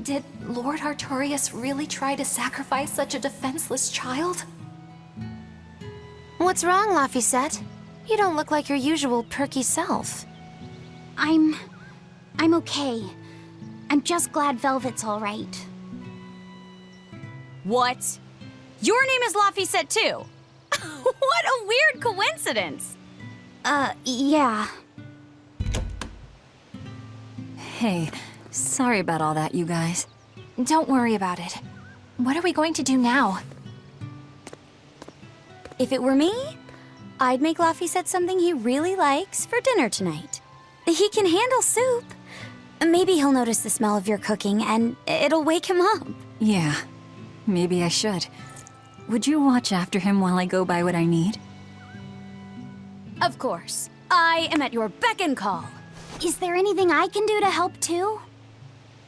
Did Lord Artorias really try to sacrifice such a defenseless child? What's wrong, Laphicet? You don't look like your usual perky self. I'm okay. I'm just glad Velvet's all right. What? Your name is Laphicet too? What a weird coincidence! Yeah. Hey, sorry about all that, you guys. Don't worry about it. What are we going to do now? If it were me, I'd make Laphicet something he really likes for dinner tonight. He can handle soup. Maybe he'll notice the smell of your cooking and it'll wake him up. Yeah, maybe I should. Would you watch after him while I go buy what I need? Of course. I am at your beck and call. Is there anything I can do to help too?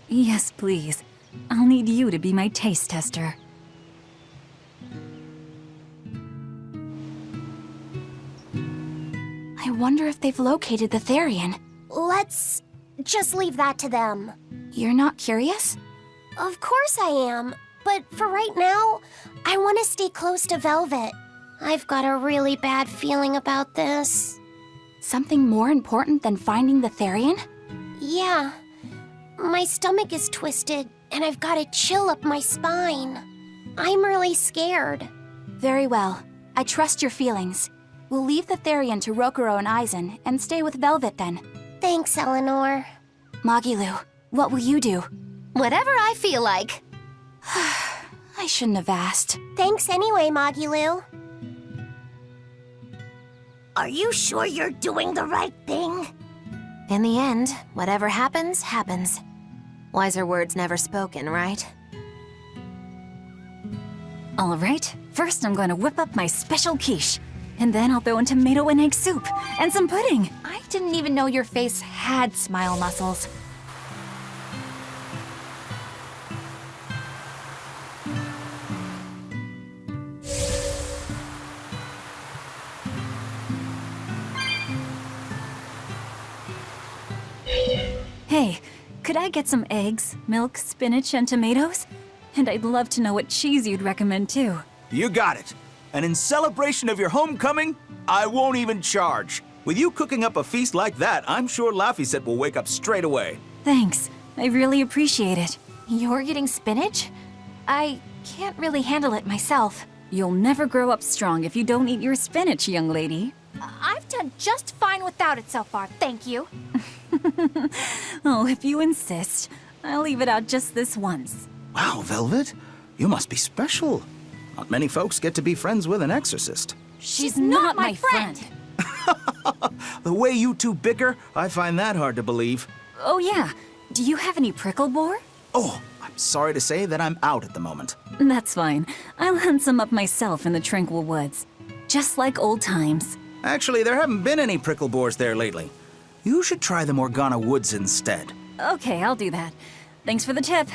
Yes, please. I'll need you to be my taste tester. I wonder if they've located the Therian. Let's just leave that to them. You're not curious? Of course I am. But for right now, I want to stay close to Velvet. I've got a really bad feeling about this. Something more important than finding the Therian? Yeah. My stomach is twisted, and I've got a chill up my spine. I'm really scared. Very well. I trust your feelings. We'll leave the Therian to Rokuro and Aizen, and stay with Velvet then. Thanks, Eleanor. Magilu, what will you do? Whatever I feel like. I shouldn't have asked. Thanks anyway, Magilu. Are you sure you're doing the right thing? In the end, whatever happens, happens. Wiser words never spoken, right? All right, first I'm going to whip up my special quiche. And then I'll throw in tomato and egg soup, and some pudding. I didn't even know your face had smile muscles. Hey, could I get some eggs, milk, spinach, and tomatoes? And I'd love to know what cheese you'd recommend too. You got it. And in celebration of your homecoming, I won't even charge. With you cooking up a feast like that, I'm sure Laphicet will wake up straight away. Thanks. I really appreciate it. You're getting spinach? I can't really handle it myself. You'll never grow up strong if you don't eat your spinach, young lady. I've done just fine without it so far, thank you. Oh, if you insist. I'll leave it out just this once. Wow, Velvet, you must be special. Not many folks get to be friends with an exorcist. She's not my friend. The way you two bicker, I find that hard to believe. Oh yeah, do you have any prickle boar? Oh, I'm sorry to say that I'm out at the moment. That's fine. I'll hunt some up myself in the tranquil woods. Just like old times. Actually, there haven't been any prickle boars there lately. You should try the Morgana Woods instead. Okay, I'll do that. Thanks for the tip.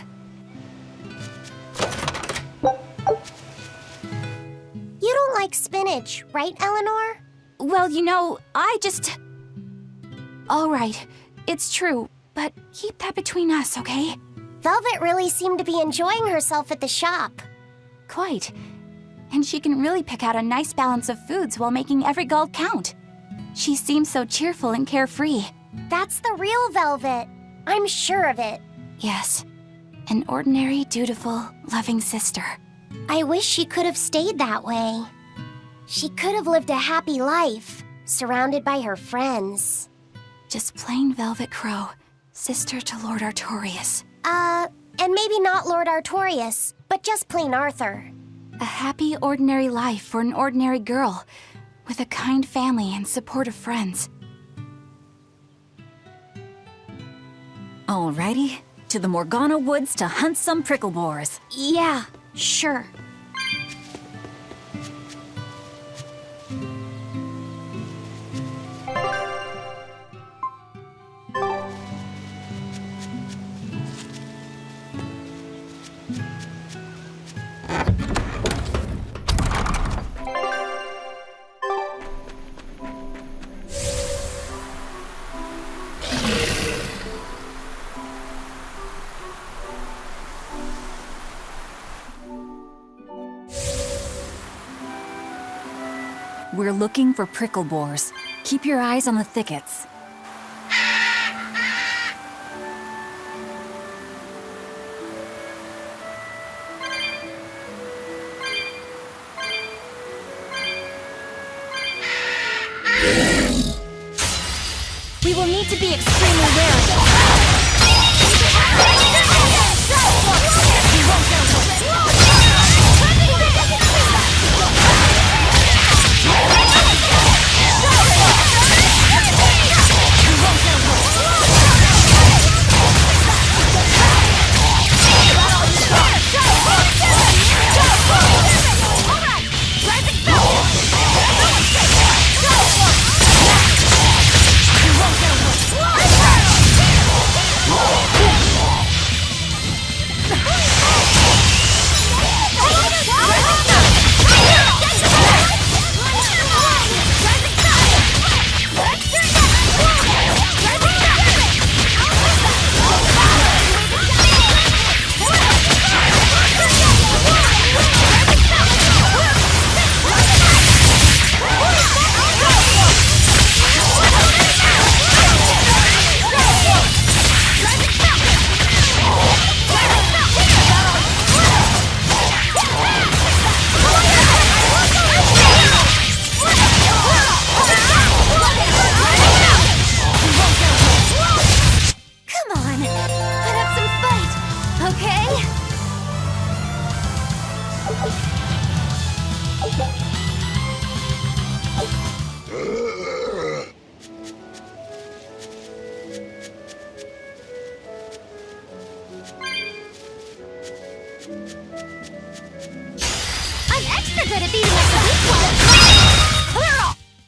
You don't like spinach, right, Eleanor? Well, you know, I just... All right, it's true, but keep that between us, okay? Velvet really seemed to be enjoying herself at the shop. Quite. And she can really pick out a nice balance of foods while making every gulp count. She seems so cheerful and carefree. That's the real Velvet. I'm sure of it. Yes. An ordinary, dutiful, loving sister. I wish she could have stayed that way. She could have lived a happy life, surrounded by her friends. Just plain Velvet Crow, sister to Lord Artorias. And maybe not Lord Artorias, but just plain Arthur. A happy, ordinary life for an ordinary girl, with a kind family and supportive friends. Alrighty, to the Morgana Woods to hunt some prickle boars. Yeah, sure. We're looking for prickle boars. Keep your eyes on the thickets. We will need to be extremely wary.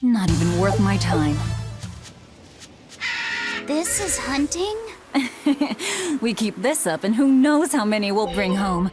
Not even worth my time. This is hunting? We keep this up and who knows how many we'll bring home.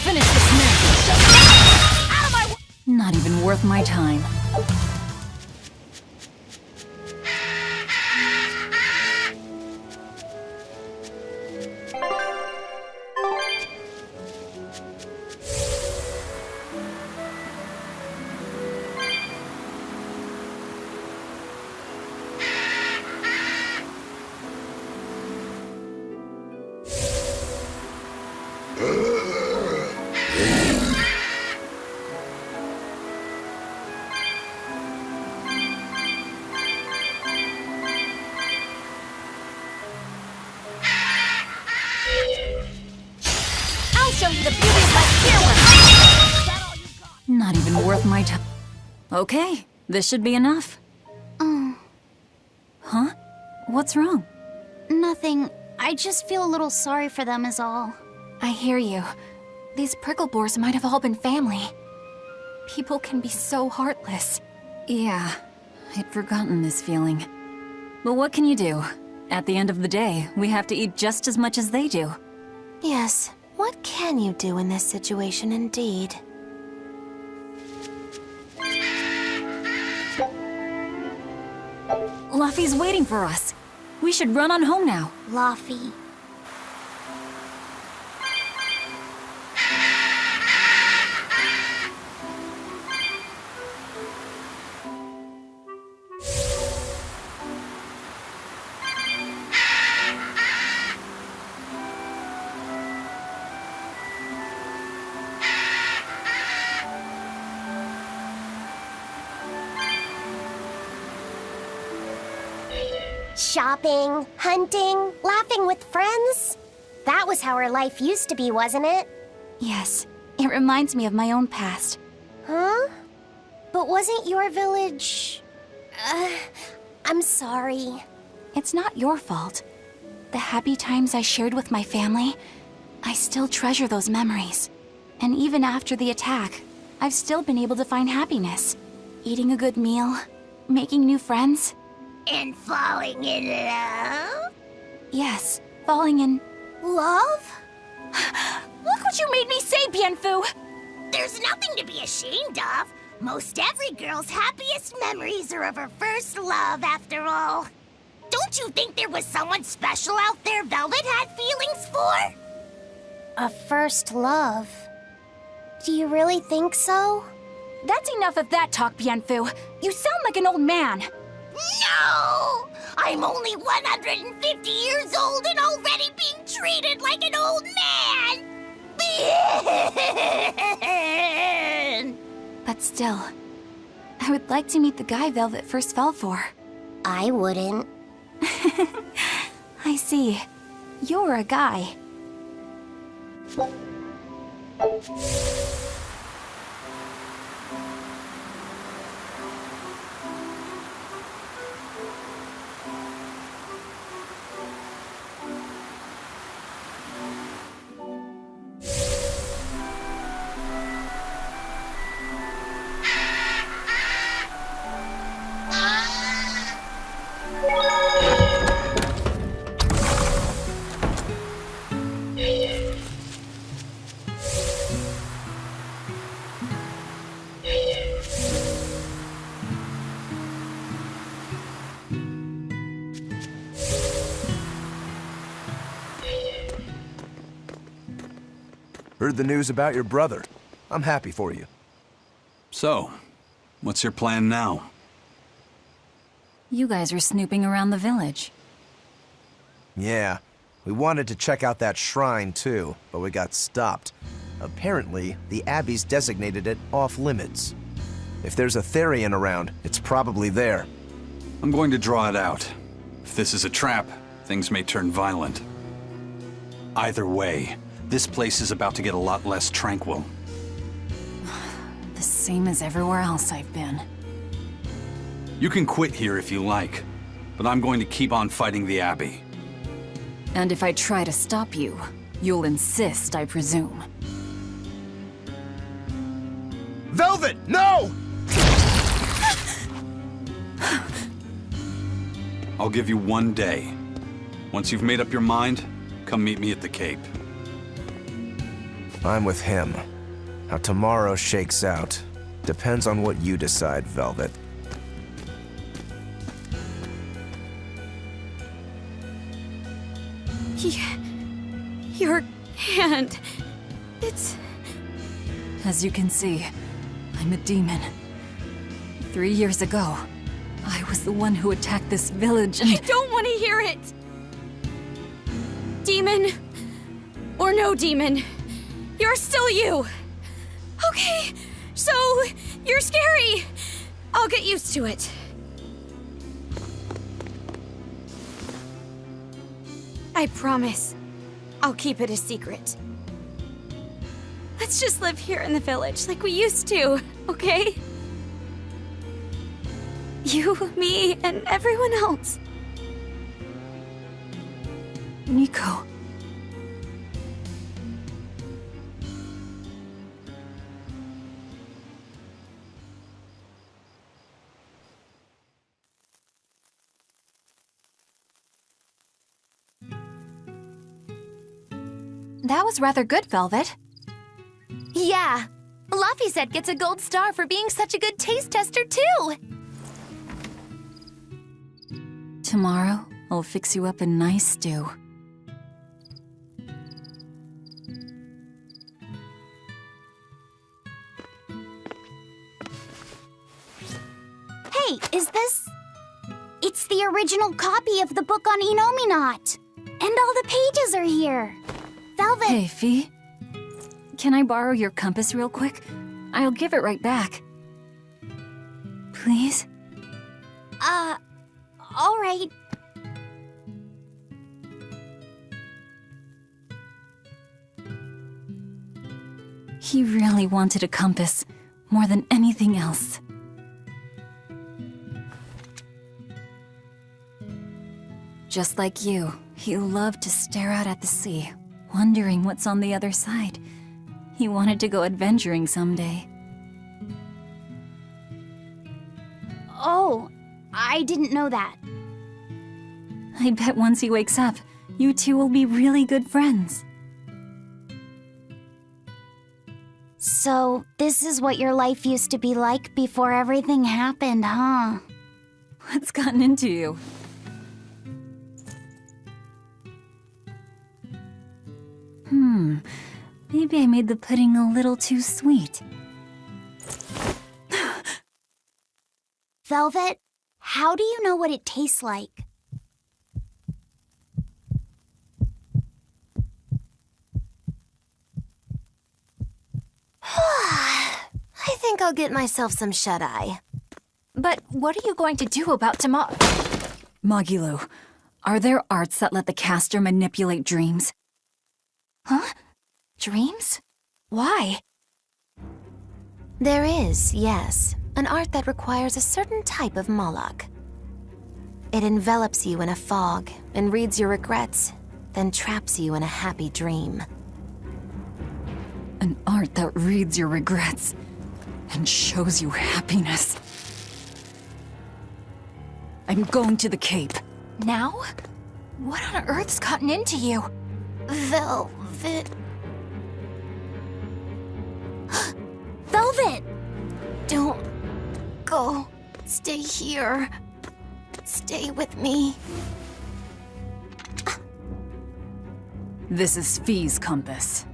Finish this now. Out of my way! Not even worth my time. Show you the beauty of my spearwork! Not even worth my time. Okay, this should be enough. Oh. Huh? What's wrong? Nothing. I just feel a little sorry for them is all. I hear you. These prickle boars might have all been family. People can be so heartless. Yeah, I'd forgotten this feeling. But what can you do? At the end of the day, we have to eat just as much as they do. Yes, what can you do in this situation indeed? Luffy's waiting for us. We should run on home now. Luffy. Shopping, hunting, laughing with friends. That was how her life used to be, wasn't it? Yes, it reminds me of my own past. Huh? But wasn't your village... I'm sorry. It's not your fault. The happy times I shared with my family, I still treasure those memories. And even after the attack, I've still been able to find happiness. Eating a good meal, making new friends. And falling in love? Yes, falling in Love? Look what you made me say, Bienfu! There's nothing to be ashamed of. Most every girl's happiest memories are of her first love, after all. Don't you think there was someone special out there Velvet had feelings for? A first love. Do you really think so? That's enough of that talk, Bienfu. You sound like an old man. No! I'm only 150 years old and already being treated like an old man! But still, I would like to meet the guy Velvet first fell for. I wouldn't. I see. You're a guy. Heard the news about your brother. I'm happy for you. So, what's your plan now? You guys were snooping around the village. Yeah, we wanted to check out that shrine too, but we got stopped. Apparently, the Abbey's designated it off-limits. If there's a Therian around, it's probably there. I'm going to draw it out. If this is a trap, things may turn violent. Either way, this place is about to get a lot less tranquil. The same as everywhere else I've been. You can quit here if you like, but I'm going to keep on fighting the Abbey. And if I try to stop you, you'll insist, I presume. Velvet, no! I'll give you 1 day. Once you've made up your mind, come meet me at the Cape. I'm with him. How tomorrow shakes out depends on what you decide, Velvet. Your hand. It's... As you can see, I'm a demon. 3 years ago, I was the one who attacked this village and... I don't want to hear it! Demon, or no demon, you're still you! Okay, so you're scary! I'll get used to it. I promise, I'll keep it a secret. Let's just live here in the village like we used to, okay? You, me, and everyone else. Nico. That was rather good, Velvet. Yeah. Laphicet gets a gold star for being such a good taste tester, too! Tomorrow, I'll fix you up a nice stew. Hey, is this... It's the original copy of the book on Enominat. And all the pages are here. Velvet... Hey, Fee. Can I borrow your compass real quick? I'll give it right back. Please? All right. He really wanted a compass more than anything else. Just like you, he loved to stare out at the sea, wondering what's on the other side. He wanted to go adventuring someday. Oh, I didn't know that. I bet once he wakes up, you two will be really good friends. So, this is what your life used to be like before everything happened, huh? What's gotten into you? Maybe I made the pudding a little too sweet. Velvet, how do you know what it tastes like? I think I'll get myself some shut-eye. But what are you going to do about tomorrow? Magilu, are there arts that let the caster manipulate dreams? Huh? Dreams? Why? There is, yes, an art that requires a certain type of Moloch. It envelops you in a fog and reads your regrets, then traps you in a happy dream. An art that reads your regrets and shows you happiness. I'm going to the Cape. Now? What on earth's gotten into you? Velvet. Velvet! Don't go. Stay here. Stay with me. This is Fee's compass.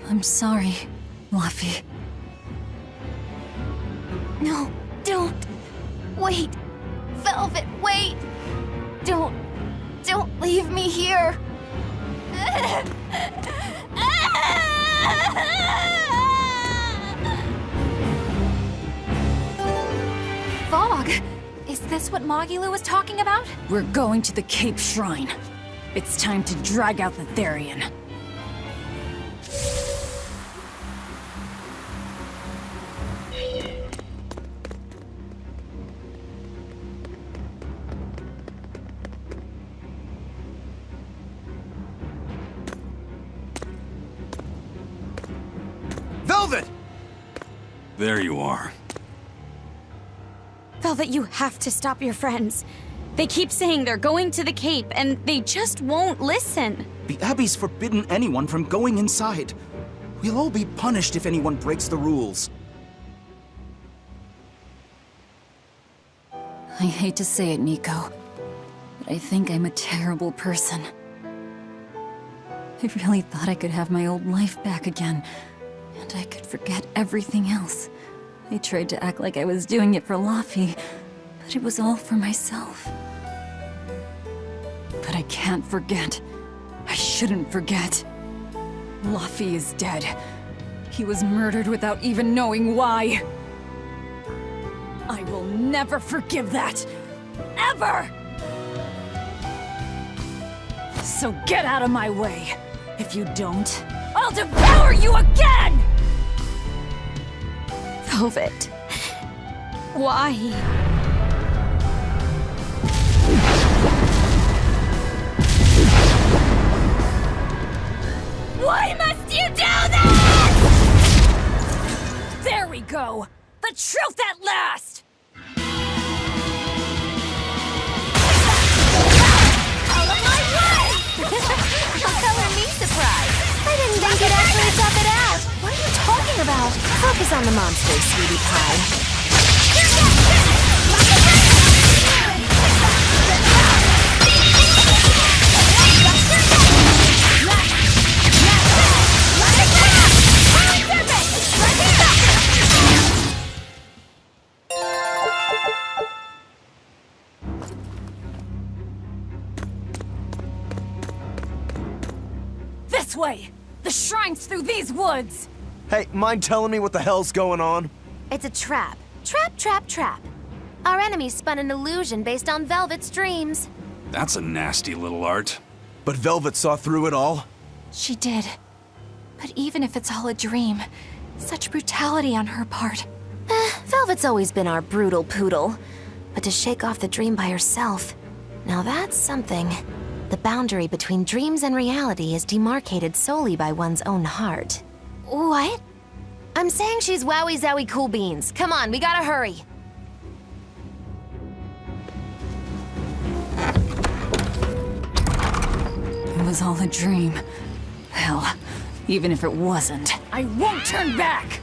I'm sorry, Laffy. No, don't. Wait. Velvet, wait. Don't leave me here. Fog? Is this what Magilu was talking about? We're going to the Cape Shrine. It's time to drag out the Therian. Velvet! There you are. Velvet, you have to stop your friends. They keep saying they're going to the Cape, and they just won't listen. The Abbey's forbidden anyone from going inside. We'll all be punished if anyone breaks the rules. I hate to say it, Nico, but I think I'm a terrible person. I really thought I could have my old life back again, and I could forget everything else. I tried to act like I was doing it for Laffy, but it was all for myself. But I can't forget. I shouldn't forget. Laffy is dead. He was murdered without even knowing why. I will never forgive that. Ever! So get out of my way. If you don't, I'll devour you again! Velvet. Why? Why must you do this? There we go. The truth at last! Out of my way! Color me surprised. I didn't think you'd actually tough it out. What are you talking about? Focus on the monsters, sweetie pie. This way! The shrine's through these woods! Hey, mind telling me what the hell's going on? It's a trap. Trap, trap, trap. Our enemy spun an illusion based on Velvet's dreams. That's a nasty little art. But Velvet saw through it all? She did. But even if it's all a dream, such brutality on her part. Velvet's always been our brutal poodle. But to shake off the dream by herself, now that's something. The boundary between dreams and reality is demarcated solely by one's own heart. What? I'm saying she's wowie zowie cool beans. Come on, we gotta hurry. It was all a dream. Hell, even if it wasn't, I won't turn back!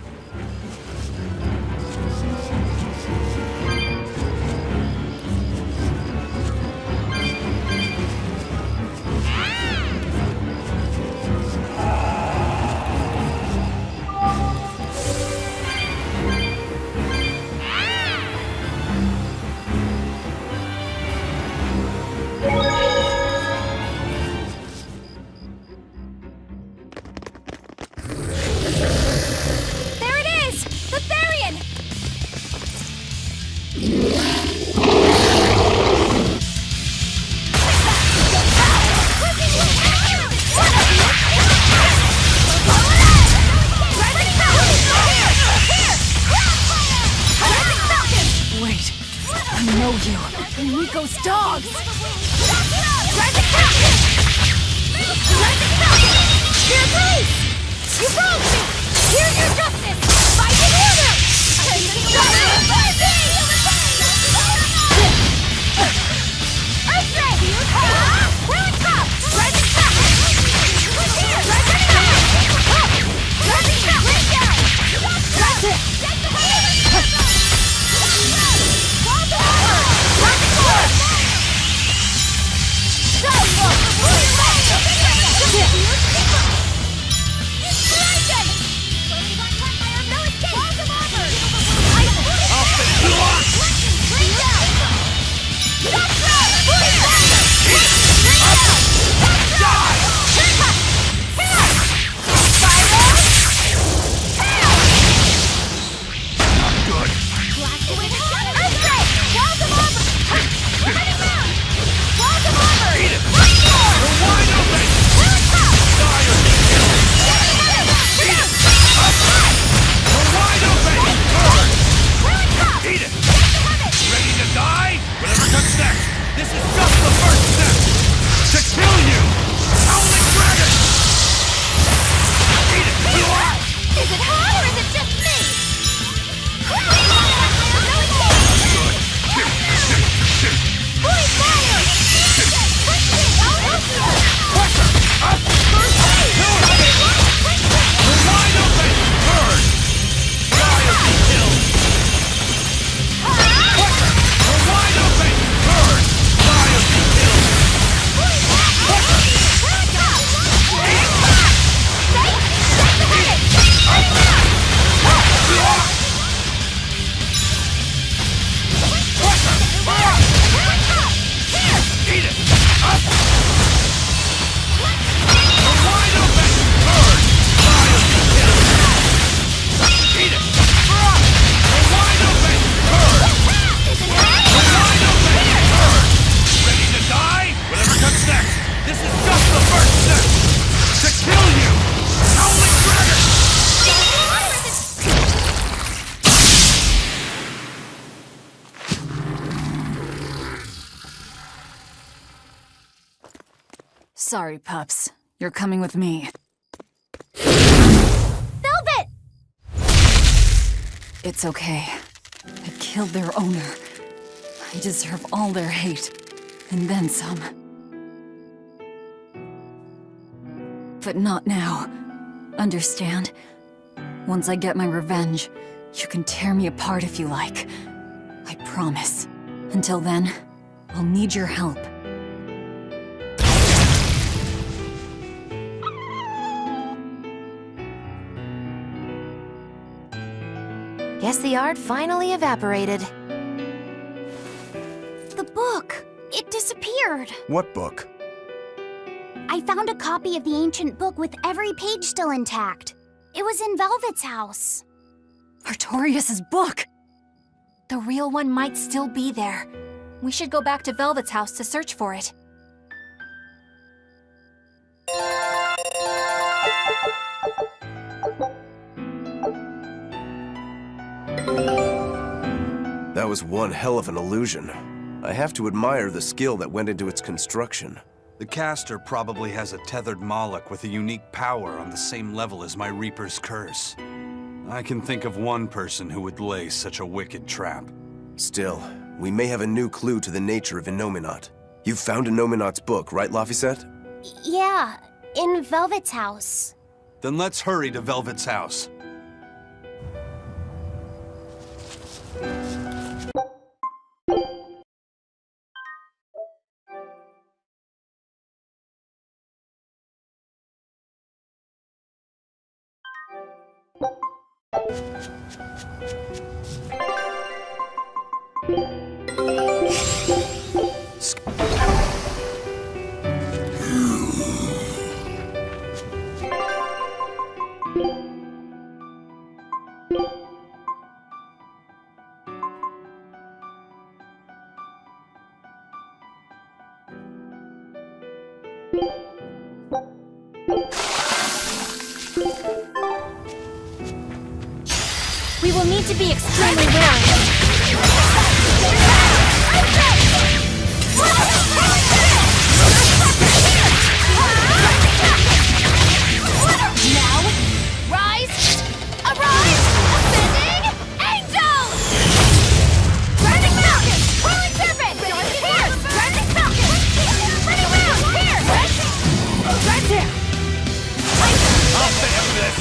Sorry, pups. You're coming with me. Velvet! It's okay. I killed their owner. I deserve all their hate. And then some. But not now. Understand? Once I get my revenge, you can tear me apart if you like. I promise. Until then, I'll need your help. Guess the art finally evaporated. The book! It disappeared! What book? I found a copy of the ancient book with every page still intact. It was in Velvet's house. Artorias' book! The real one might still be there. We should go back to Velvet's house to search for it. That was one hell of an illusion. I have to admire the skill that went into its construction. The caster probably has a tethered Moloch with a unique power on the same level as my Reaper's curse. I can think of one person who would lay such a wicked trap. Still, we may have a new clue to the nature of Innominat. You found Innominat's book, right, Laphicet? Yeah, in Velvet's house. Then let's hurry to Velvet's house. We will need to be extremely wary. Now, rise, arise, ascending, angels! Burning Falcon, Whirling Serpent, here, Burning Falcon, Burning Round, here, right there. I'll finish this!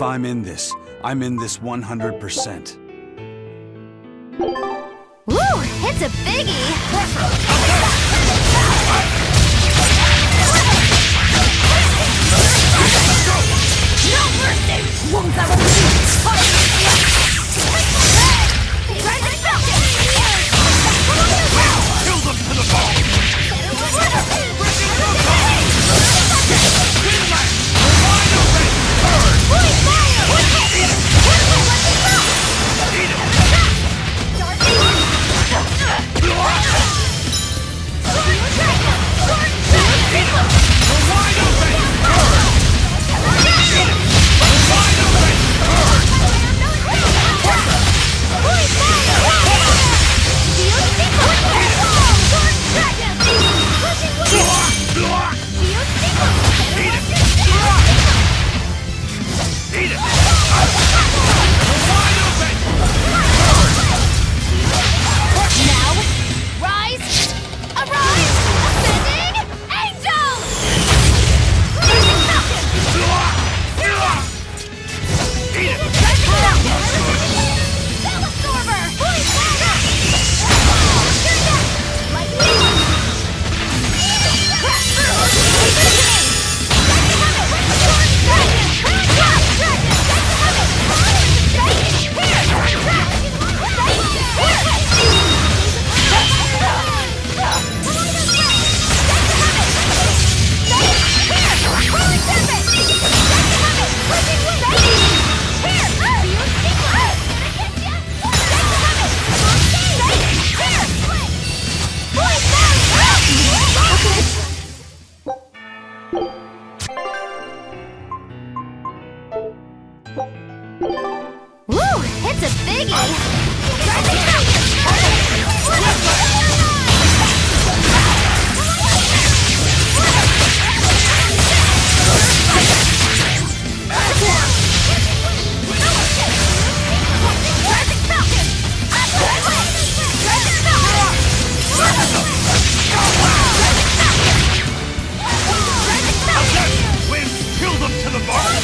If I'm in this 100%. Woo! It's a biggie! No mercy! Kill them to the bone! Woo! It's a biggie! Kill them to the bone!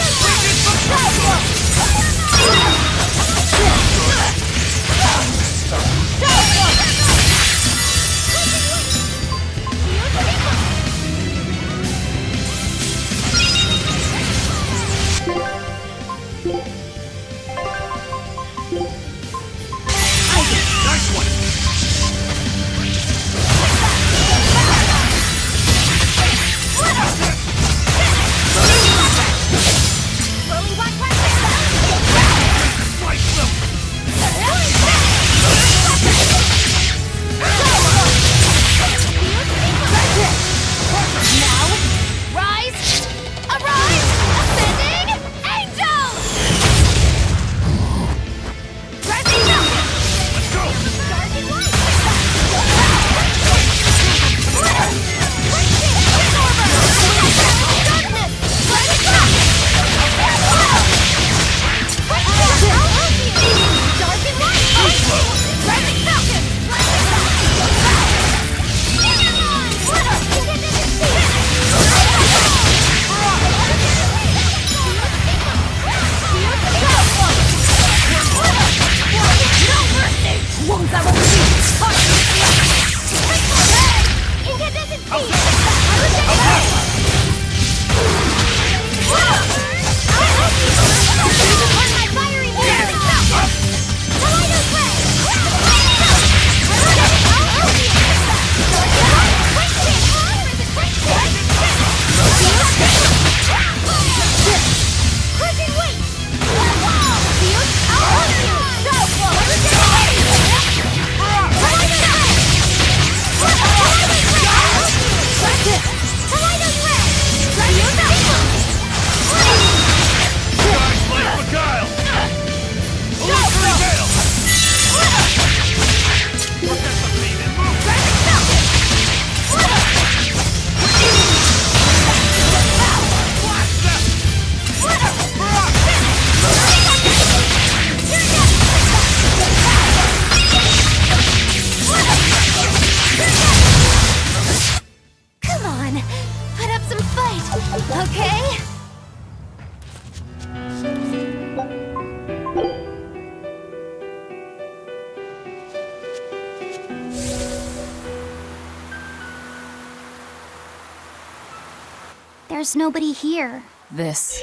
there's nobody here. This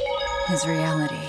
is reality.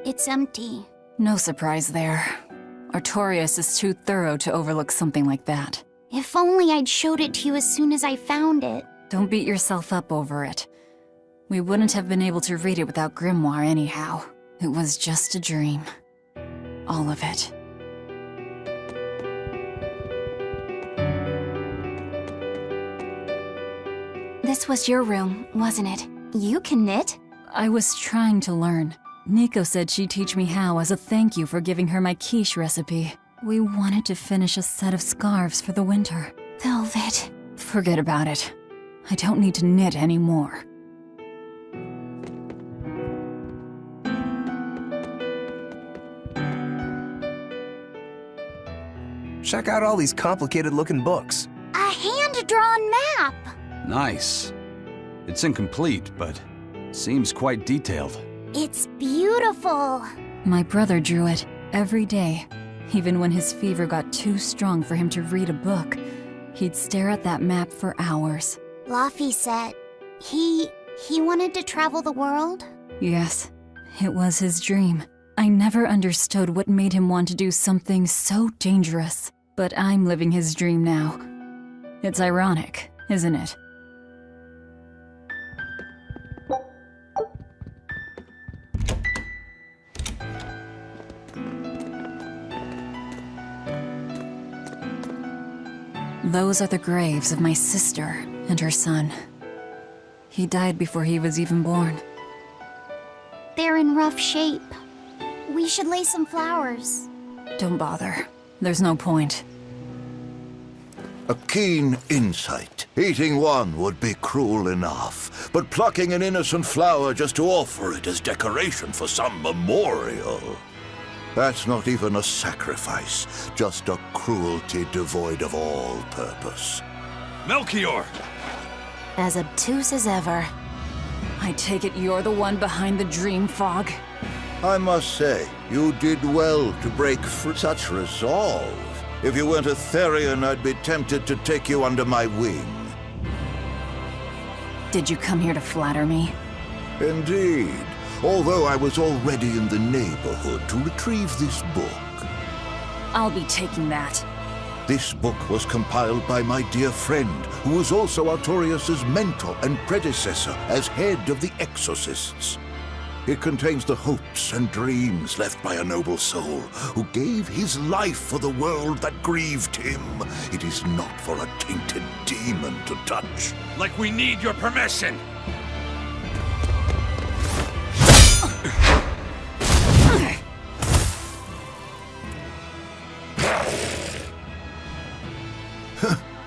It's empty. No surprise there. Artorias is too thorough to overlook something like that. If only I'd showed it to you as soon as I found it. Don't beat yourself up over it. We wouldn't have been able to read it without Grimoire anyhow. It was just a dream. All of it. This was your room, wasn't it? You can knit? I was trying to learn. Nico said she'd teach me how as a thank you for giving her my quiche recipe. We wanted to finish a set of scarves for the winter. Velvet. Forget about it. I don't need to knit anymore. Check out all these complicated-looking books. A hand-drawn map! Nice. It's incomplete, but seems quite detailed. It's beautiful. My brother drew it every day. Even when his fever got too strong for him to read a book, he'd stare at that map for hours. Laffy said he wanted to travel the world? Yes, it was his dream. I never understood what made him want to do something so dangerous. But I'm living his dream now. It's ironic, isn't it? Those are the graves of my sister and her son. He died before he was even born. They're in rough shape. We should lay some flowers. Don't bother. There's no point. A keen insight. Eating one would be cruel enough, but plucking an innocent flower just to offer it as decoration for some memorial. That's not even a sacrifice, just a cruelty devoid of all purpose. Melchior! As obtuse as ever. I take it you're the one behind the dream fog? I must say, you did well to break free. Such resolve. If you weren't a Therian, I'd be tempted to take you under my wing. Did you come here to flatter me? Indeed. Although I was already in the neighborhood to retrieve this book. I'll be taking that. This book was compiled by my dear friend, who was also Artorias' mentor and predecessor as head of the Exorcists. It contains the hopes and dreams left by a noble soul who gave his life for the world that grieved him. It is not for a tainted demon to touch. Like we need your permission!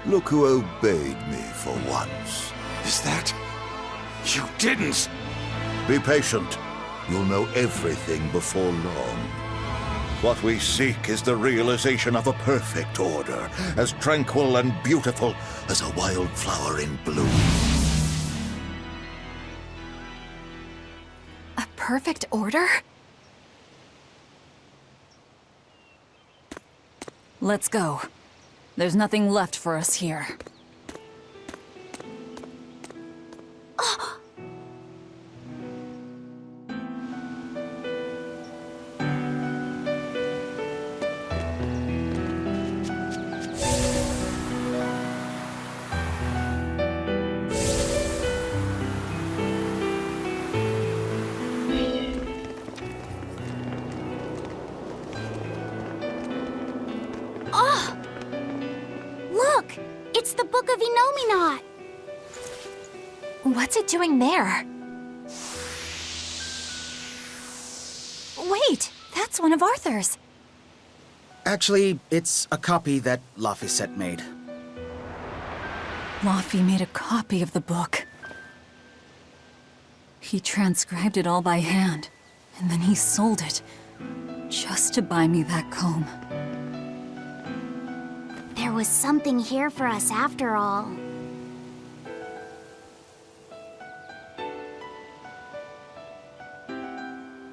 Look who obeyed me for once. Is that... You didn't! Be patient. You'll know everything before long. What we seek is the realization of a perfect order, as tranquil and beautiful as a wildflower in bloom. A perfect order? Let's go. There's nothing left for us here. Look! It's the Book of Enominat! What's it doing there? Wait, that's one of Arthur's. Actually, it's a copy that Laphicet made. Laffy made a copy of the book. He transcribed it all by hand, and then he sold it, just to buy me that comb. There was something here for us after all.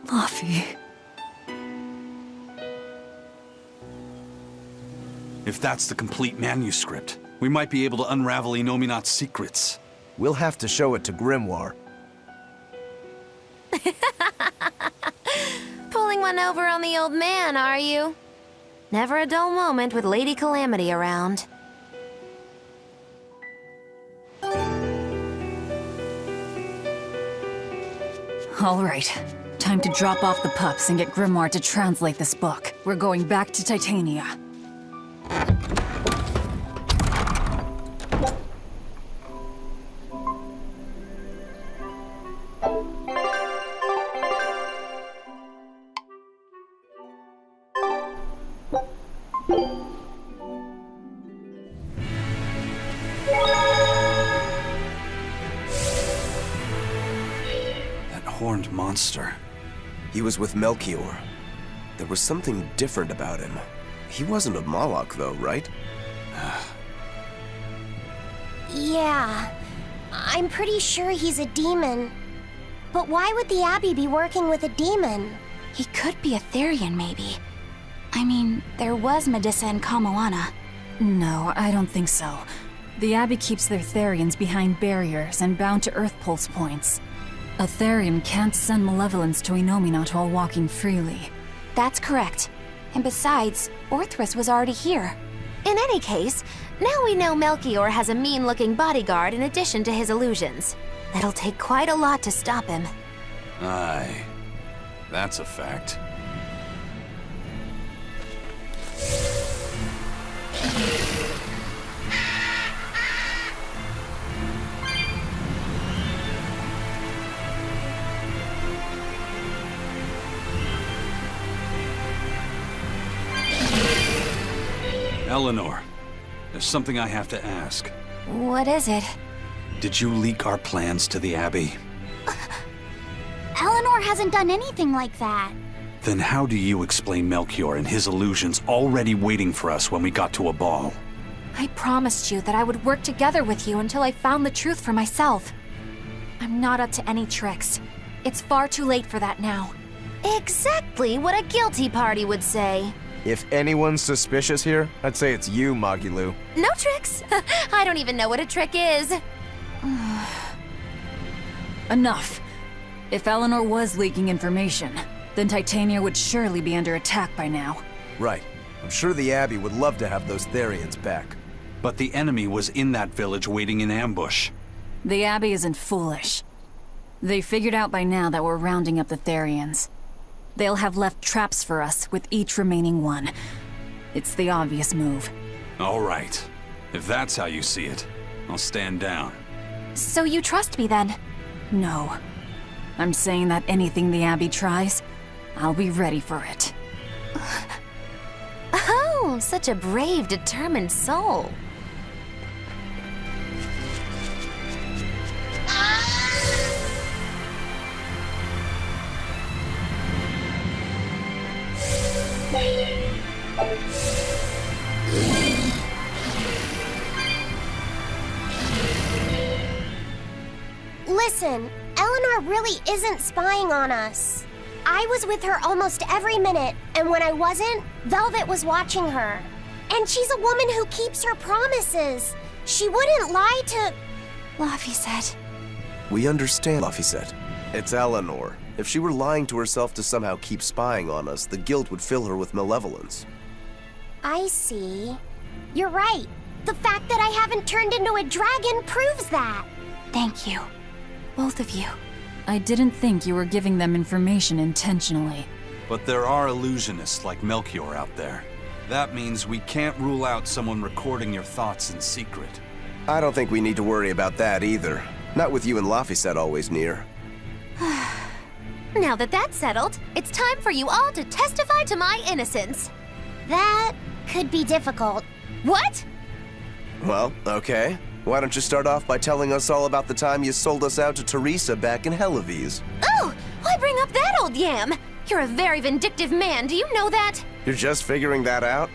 Laffy. If that's the complete manuscript, we might be able to unravel Inominat's secrets. We'll have to show it to Grimoire. Pulling one over on the old man, are you? Never a dull moment with Lady Calamity around. All right. Time to drop off the pups and get Grimoire to translate this book. We're going back to Titania. That horned monster. He was with Melchior. There was something different about him. He wasn't a Moloch, though, right? Yeah, I'm pretty sure he's a demon. But why would the Abbey be working with a demon? He could be a Therian, maybe. I mean, there was Medissa and Kamoana. No, I don't think so. The Abbey keeps their Therians behind barriers and bound to Earth Pulse points. A Therian can't send malevolence to Inominat while walking freely. That's correct. And besides, Orthrus was already here. In any case, now we know Melchior has a mean-looking bodyguard in addition to his illusions. That'll take quite a lot to stop him. Aye. That's a fact. Eleanor, there's something I have to ask. What is it? Did you leak our plans to the Abbey? Eleanor hasn't done anything like that. Then how do you explain Melchior and his illusions already waiting for us when we got to a ball? I promised you that I would work together with you until I found the truth for myself. I'm not up to any tricks. It's far too late for that now. Exactly what a guilty party would say. If anyone's suspicious here, I'd say it's you, Magilu. No tricks. I don't even know what a trick is. Enough. If Eleanor was leaking information, then Titania would surely be under attack by now. Right. I'm sure the Abbey would love to have those Therians back. But the enemy was in that village waiting in ambush. The Abbey isn't foolish. They figured out by now that we're rounding up the Therians. They'll have left traps for us with each remaining one. It's the obvious move. All right. If that's how you see it, I'll stand down. So you trust me then? No. I'm saying that anything the Abbey tries, I'll be ready for it. Oh, such a brave, determined soul. Listen, Eleanor really isn't spying on us. I was with her almost every minute, and when I wasn't, Velvet was watching her. And she's a woman who keeps her promises. She wouldn't lie to... Laffy said. We understand, Laffy said. It's Eleanor. If she were lying to herself to somehow keep spying on us, the guilt would fill her with malevolence. I see. You're right. The fact that I haven't turned into a dragon proves that. Thank you. Both of you. I didn't think you were giving them information intentionally. But there are illusionists like Melchior out there. That means we can't rule out someone recording your thoughts in secret. I don't think we need to worry about that either. Not with you and Laffy always near. Now that that's settled, it's time for you all to testify to my innocence. That could be difficult. What? Well, okay. Why don't you start off by telling us all about the time you sold us out to Teresa back in Helives? Oh, why bring up that old yam? You're a very vindictive man, do you know that? You're just figuring that out?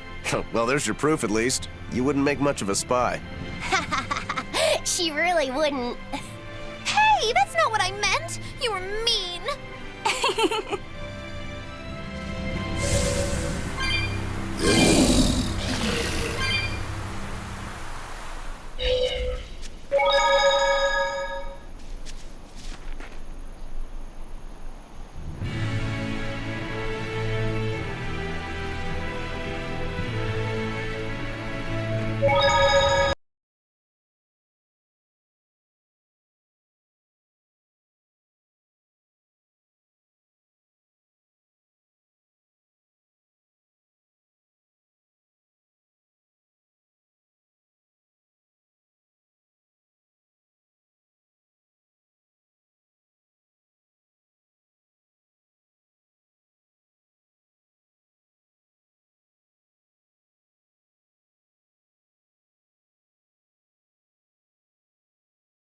Well, there's your proof at least. You wouldn't make much of a spy. She really wouldn't. Hey, that's not what I meant! You were mean!